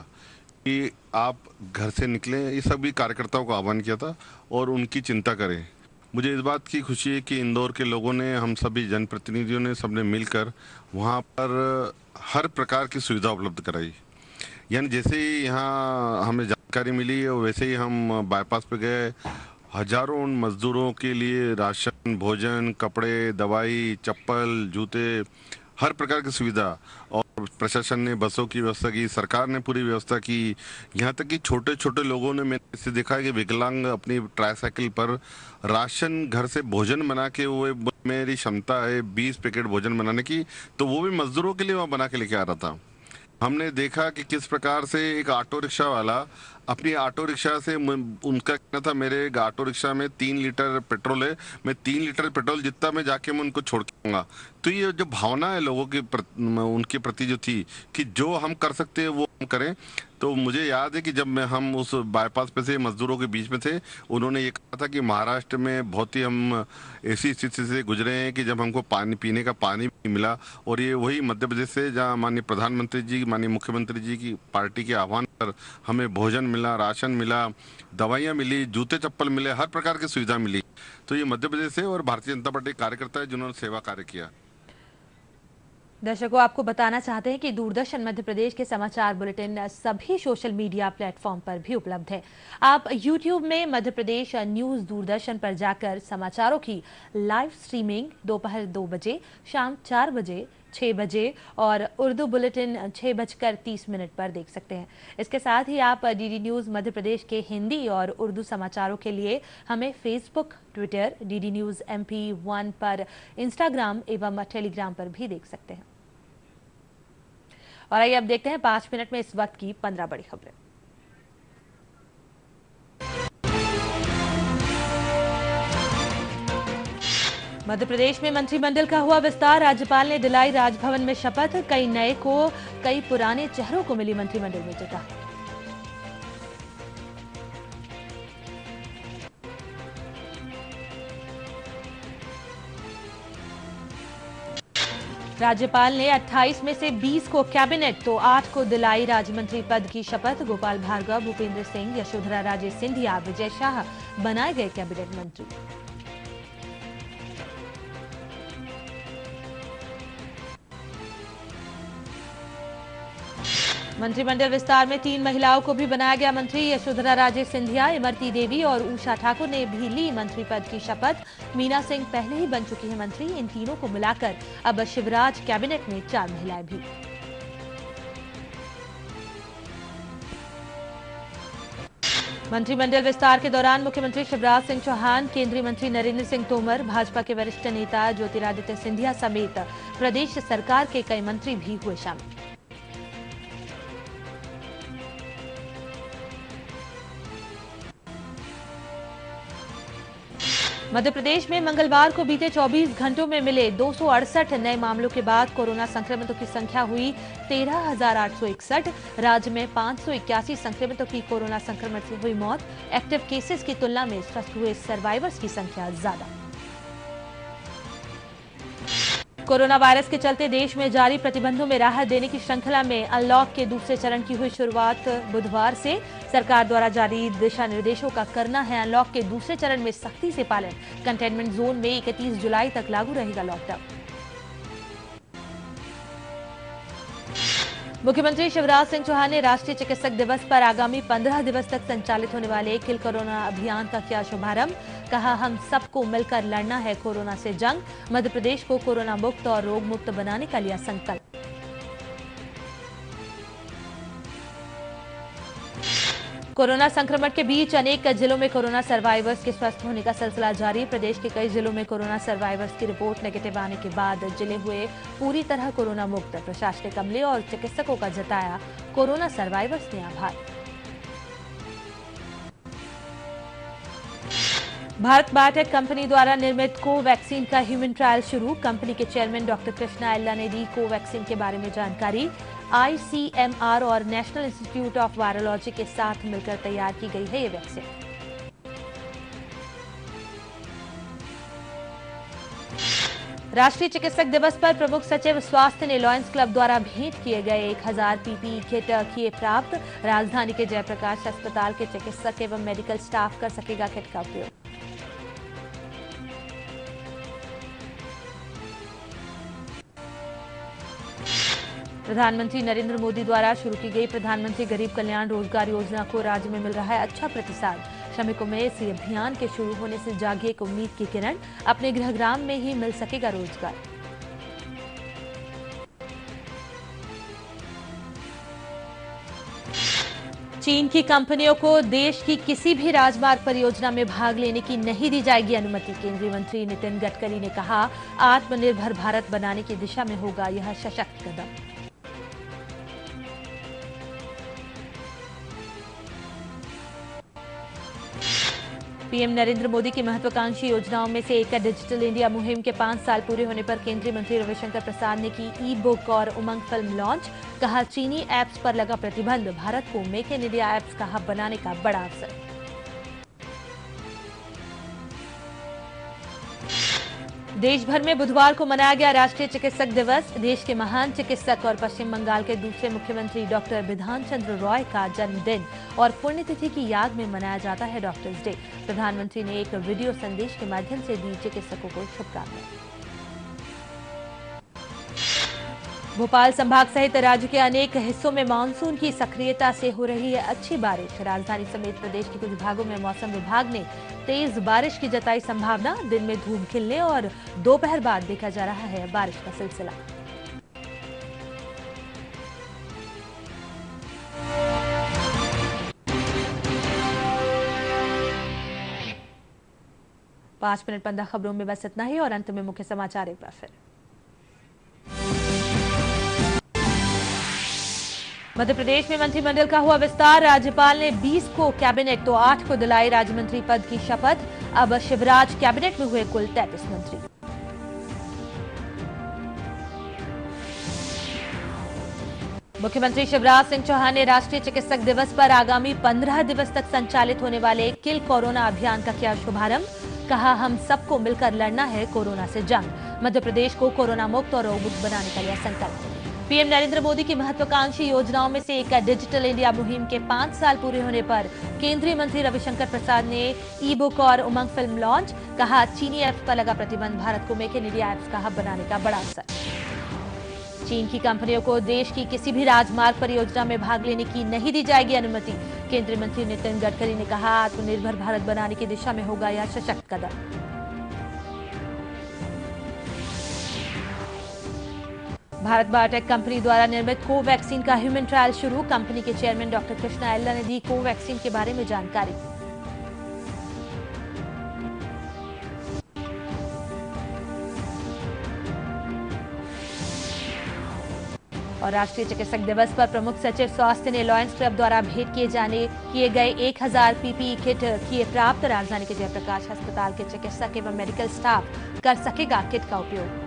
कि आप घर से निकलें। ये सभी कार्यकर्ताओं को आह्वान किया था और उनकी चिंता करें। मुझे इस बात की खुशी है कि इंदौर के लोगों ने, हम सभी जनप्रतिनिधियों ने, सबने मिलकर वहाँ पर हर प्रकार की सुविधा उपलब्ध कराई। यानी जैसे ही यहाँ हमें जानकारी मिली वैसे ही हम बाईपास पे गए। हजारों उन मजदूरों के लिए राशन, भोजन, कपड़े, दवाई, चप्पल, जूते, हर प्रकार की सुविधा। और प्रशासन ने बसों की व्यवस्था की, सरकार ने पूरी व्यवस्था की। यहाँ तक कि छोटे छोटे लोगों ने, मैंने इससे देखा है कि विकलांग अपनी ट्राईसाइकिल पर राशन घर से भोजन बना के, वो मेरी क्षमता है 20 पैकेट भोजन बनाने की, तो वो भी मजदूरों के लिए वहाँ बना के लेके आ रहा था। हमने देखा कि किस प्रकार से एक ऑटो रिक्शा वाला अपनी ऑटो रिक्शा से, उनका कहना था मेरे ऑटो रिक्शा में 3 लीटर पेट्रोल है, मैं 3 लीटर पेट्रोल जितना मैं जाके मैं उनको छोड़ के आऊँगा। तो ये जो भावना है लोगों की उनके प्रति जो थी कि जो हम कर सकते हैं वो हम करें। तो मुझे याद है कि जब हम उस बाईपास पे से मजदूरों के बीच में थे, उन्होंने ये कहा था कि महाराष्ट्र में बहुत ही हम ऐसी स्थिति से गुजरे हैं कि जब हमको पानी पीने का पानी नहीं मिला। और ये वही मध्य प्रदेश से जहाँ माननीय प्रधानमंत्री जी, माननीय मुख्यमंत्री जी की पार्टी के आह्वान पर हमें भोजन मिला, राशन मिला, दवाइयाँ मिली, जूते चप्पल मिले, हर प्रकार की सुविधा मिली। तो ये मध्य प्रदेश से और भारतीय जनता पार्टी कार्यकर्ता है जिन्होंने सेवा कार्य किया। दर्शकों, आपको बताना चाहते हैं कि दूरदर्शन मध्य प्रदेश के समाचार बुलेटिन सभी सोशल मीडिया प्लेटफॉर्म पर भी उपलब्ध है। आप YouTube में मध्य प्रदेश न्यूज दूरदर्शन पर जाकर समाचारों की लाइव स्ट्रीमिंग दोपहर 2 बजे, शाम 4 बजे 6 बजे और उर्दू बुलेटिन 6:30 पर देख सकते हैं। इसके साथ ही आप डीडी न्यूज़ मध्य प्रदेश के हिंदी और उर्दू समाचारों के लिए हमें Facebook, Twitter, DD news MP1 पर, इंस्टाग्राम एवं टेलीग्राम पर भी देख सकते हैं। और आइए अब देखते हैं 5 मिनट में इस वक्त की 15 बड़ी खबरें। मध्य प्रदेश में मंत्रिमंडल का हुआ विस्तार, राज्यपाल ने दिलाई राजभवन में शपथ। कई नए को कई पुराने चेहरों को मिली मंत्रिमंडल में जगह। राज्यपाल ने 28 में से 20 को कैबिनेट तो 8 को दिलाई राज्य मंत्री पद की शपथ। गोपाल भार्गव, भूपेंद्र सिंह, यशोधरा राजे सिंधिया, विजय शाह बनाए गए कैबिनेट मंत्री। मंत्रिमंडल विस्तार में 3 महिलाओं को भी बनाया गया मंत्री। यशोधरा राजे सिंधिया, इमरती देवी और उषा ठाकुर ने भी ली मंत्री पद की शपथ। मीना सिंह पहले ही बन चुकी है मंत्री। इन तीनों को मिलाकर अब शिवराज कैबिनेट में 4 महिलाएं भी। मंत्रिमंडल विस्तार के दौरान मुख्यमंत्री शिवराज सिंह चौहान, केंद्रीय मंत्री नरेंद्र सिंह तोमर, भाजपा के वरिष्ठ नेता ज्योतिरादित्य सिंधिया समेत प्रदेश सरकार के कई मंत्री भी हुए शामिल। मध्य प्रदेश में मंगलवार को बीते 24 घंटों में मिले 268 नए मामलों के बाद कोरोना संक्रमितों की संख्या हुई 13,861। राज्य में 581 संक्रमितों की कोरोना संक्रमण से हुई मौत। एक्टिव केसेस की तुलना में स्वस्थ हुए सर्वाइवर्स की संख्या ज्यादा। कोरोना वायरस के चलते देश में जारी प्रतिबंधों में राहत देने की श्रृंखला में अनलॉक के दूसरे चरण की हुई शुरुआत बुधवार से। सरकार द्वारा जारी दिशा निर्देशों का करना है अनलॉक के दूसरे चरण में सख्ती से पालन। कंटेनमेंट जोन में 31 जुलाई तक लागू रहेगा लॉकडाउन। मुख्यमंत्री शिवराज सिंह चौहान ने राष्ट्रीय चिकित्सक दिवस पर आगामी 15 दिवस तक संचालित होने वाले किल कोरोना अभियान का किया शुभारंभ। कहा, हम सबको मिलकर लड़ना है कोरोना से जंग। मध्य प्रदेश को कोरोना मुक्त और रोग मुक्त बनाने का लिया संकल्प। कोरोना संक्रमण के बीच अनेक जिलों में कोरोना सर्वाइवर्स के स्वस्थ होने का सिलसिला जारी। प्रदेश के कई जिलों में कोरोना सर्वाइवर्स की रिपोर्ट नेगेटिव आने के बाद जिले हुए पूरी तरह कोरोना मुक्त। प्रशासनिक अमले और चिकित्सकों का जताया कोरोना सर्वाइवर्स ने आभार। भारत बायोटेक कंपनी द्वारा निर्मित कोवैक्सीन का ह्यूमन ट्रायल शुरू। कंपनी के चेयरमैन डॉक्टर कृष्णा एल्ला ने दी कोवैक्सीन के बारे में जानकारी। ICMR और नेशनल इंस्टीट्यूट ऑफ वायरोलॉजी के साथ मिलकर तैयार की गई है ये वैक्सीन। राष्ट्रीय चिकित्सक दिवस पर प्रमुख सचिव स्वास्थ्य ने लॉयंस क्लब द्वारा भेंट किए गए 1000 PPE किट किए प्राप्त। राजधानी के जयप्रकाश अस्पताल के चिकित्सक एवं मेडिकल स्टाफ कर सकेगा किट का उपयोग। प्रधानमंत्री नरेंद्र मोदी द्वारा शुरू की गई प्रधानमंत्री गरीब कल्याण रोजगार योजना को राज्य में मिल रहा है अच्छा प्रतिसाद। श्रमिकों में इस अभियान के शुरू होने से जागी एक उम्मीद की किरण। अपने गृहग्राम में ही मिल सकेगा रोजगार। चीन की कंपनियों को देश की किसी भी राजमार्ग परियोजना में भाग लेने की नहीं दी जाएगी अनुमति। केंद्रीय मंत्री नितिन गडकरी ने कहा, आत्मनिर्भर भारत बनाने की दिशा में होगा यह सशक्त कदम। पीएम नरेंद्र मोदी की महत्वाकांक्षी योजनाओं में से एक डिजिटल इंडिया मुहिम के 5 साल पूरे होने पर केंद्रीय मंत्री रविशंकर प्रसाद ने की ई-बुक और उमंग फिल्म लॉन्च। कहा, चीनी ऐप्स पर लगा प्रतिबंध भारत को मेक इन इंडिया ऐप्स का हब बनाने का बड़ा अवसर। देश भर में बुधवार को मनाया गया राष्ट्रीय चिकित्सक दिवस। देश के महान चिकित्सक और पश्चिम बंगाल के दूसरे मुख्यमंत्री डॉक्टर बिधान चंद्र रॉय का जन्मदिन और पुण्यतिथि की याद में मनाया जाता है डॉक्टर्स डे। प्रधानमंत्री ने एक वीडियो संदेश के माध्यम से दी चिकित्सकों को शुभकामनाएं। भोपाल संभाग सहित राज्य के अनेक हिस्सों में मानसून की सक्रियता से हो रही है अच्छी बारिश। राजधानी समेत प्रदेश के कुछ भागों में मौसम विभाग ने तेज बारिश की जताई संभावना। दिन में धूप खिलने और दोपहर बाद देखा जा रहा है बारिश का सिलसिला। 5 मिनट 15 खबरों में बस इतना ही और अंत में मुख्य समाचार एक बार फिर। मध्य प्रदेश में मंत्रिमंडल का हुआ विस्तार। राज्यपाल ने 20 को कैबिनेट तो 8 को दिलाई राज्य मंत्री पद की शपथ। अब शिवराज कैबिनेट में हुए कुल 33 मंत्री। मुख्यमंत्री शिवराज सिंह चौहान ने राष्ट्रीय चिकित्सक दिवस पर आगामी 15 दिवस तक संचालित होने वाले किल कोरोना अभियान का किया शुभारंभ। कहा, हम सबको मिलकर लड़ना है कोरोना से जंग। मध्य प्रदेश को कोरोना मुक्त और रोगमुक्त बनाने का लिया संकल्प। पीएम नरेंद्र मोदी की महत्वाकांक्षी योजनाओं में से एक डिजिटल इंडिया मुहिम के 5 साल पूरे होने पर केंद्रीय मंत्री रविशंकर प्रसाद ने ई बुक और उमंग फिल्म लॉन्च। कहा, चीनी ऐप्स पर लगा प्रतिबंध भारत को मेक इन इंडिया ऐप्स का हब बनाने का बड़ा अवसर। चीन की कंपनियों को देश की किसी भी राजमार्ग परियोजना में भाग लेने की नहीं दी जाएगी अनुमति। केंद्रीय मंत्री नितिन गडकरी ने कहा, आत्मनिर्भर भारत बनाने की दिशा में होगा यह सशक्त कदम। भारत बायोटेक कंपनी द्वारा निर्मित कोवैक्सीन का ह्यूमन ट्रायल शुरू। कंपनी के चेयरमैन डॉक्टर कृष्णा एल्ला ने दी कोवैक्सीन के बारे में जानकारी। और राष्ट्रीय चिकित्सक दिवस पर प्रमुख सचिव स्वास्थ्य ने लॉयंस क्लब द्वारा भेंट किए गए 1000 पीपीई किट किए प्राप्त। राजधानी के जयप्रकाश अस्पताल के चिकित्सक एवं मेडिकल स्टाफ कर सकेगा किट का उपयोग।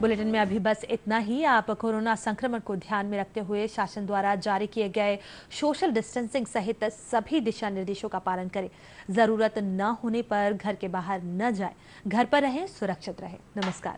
बुलेटिन में अभी बस इतना ही। आप कोरोना संक्रमण को ध्यान में रखते हुए शासन द्वारा जारी किए गए सोशल डिस्टेंसिंग सहित सभी दिशा निर्देशों का पालन करें। जरूरत न होने पर घर के बाहर न जाएं। घर पर रहें, सुरक्षित रहें। नमस्कार।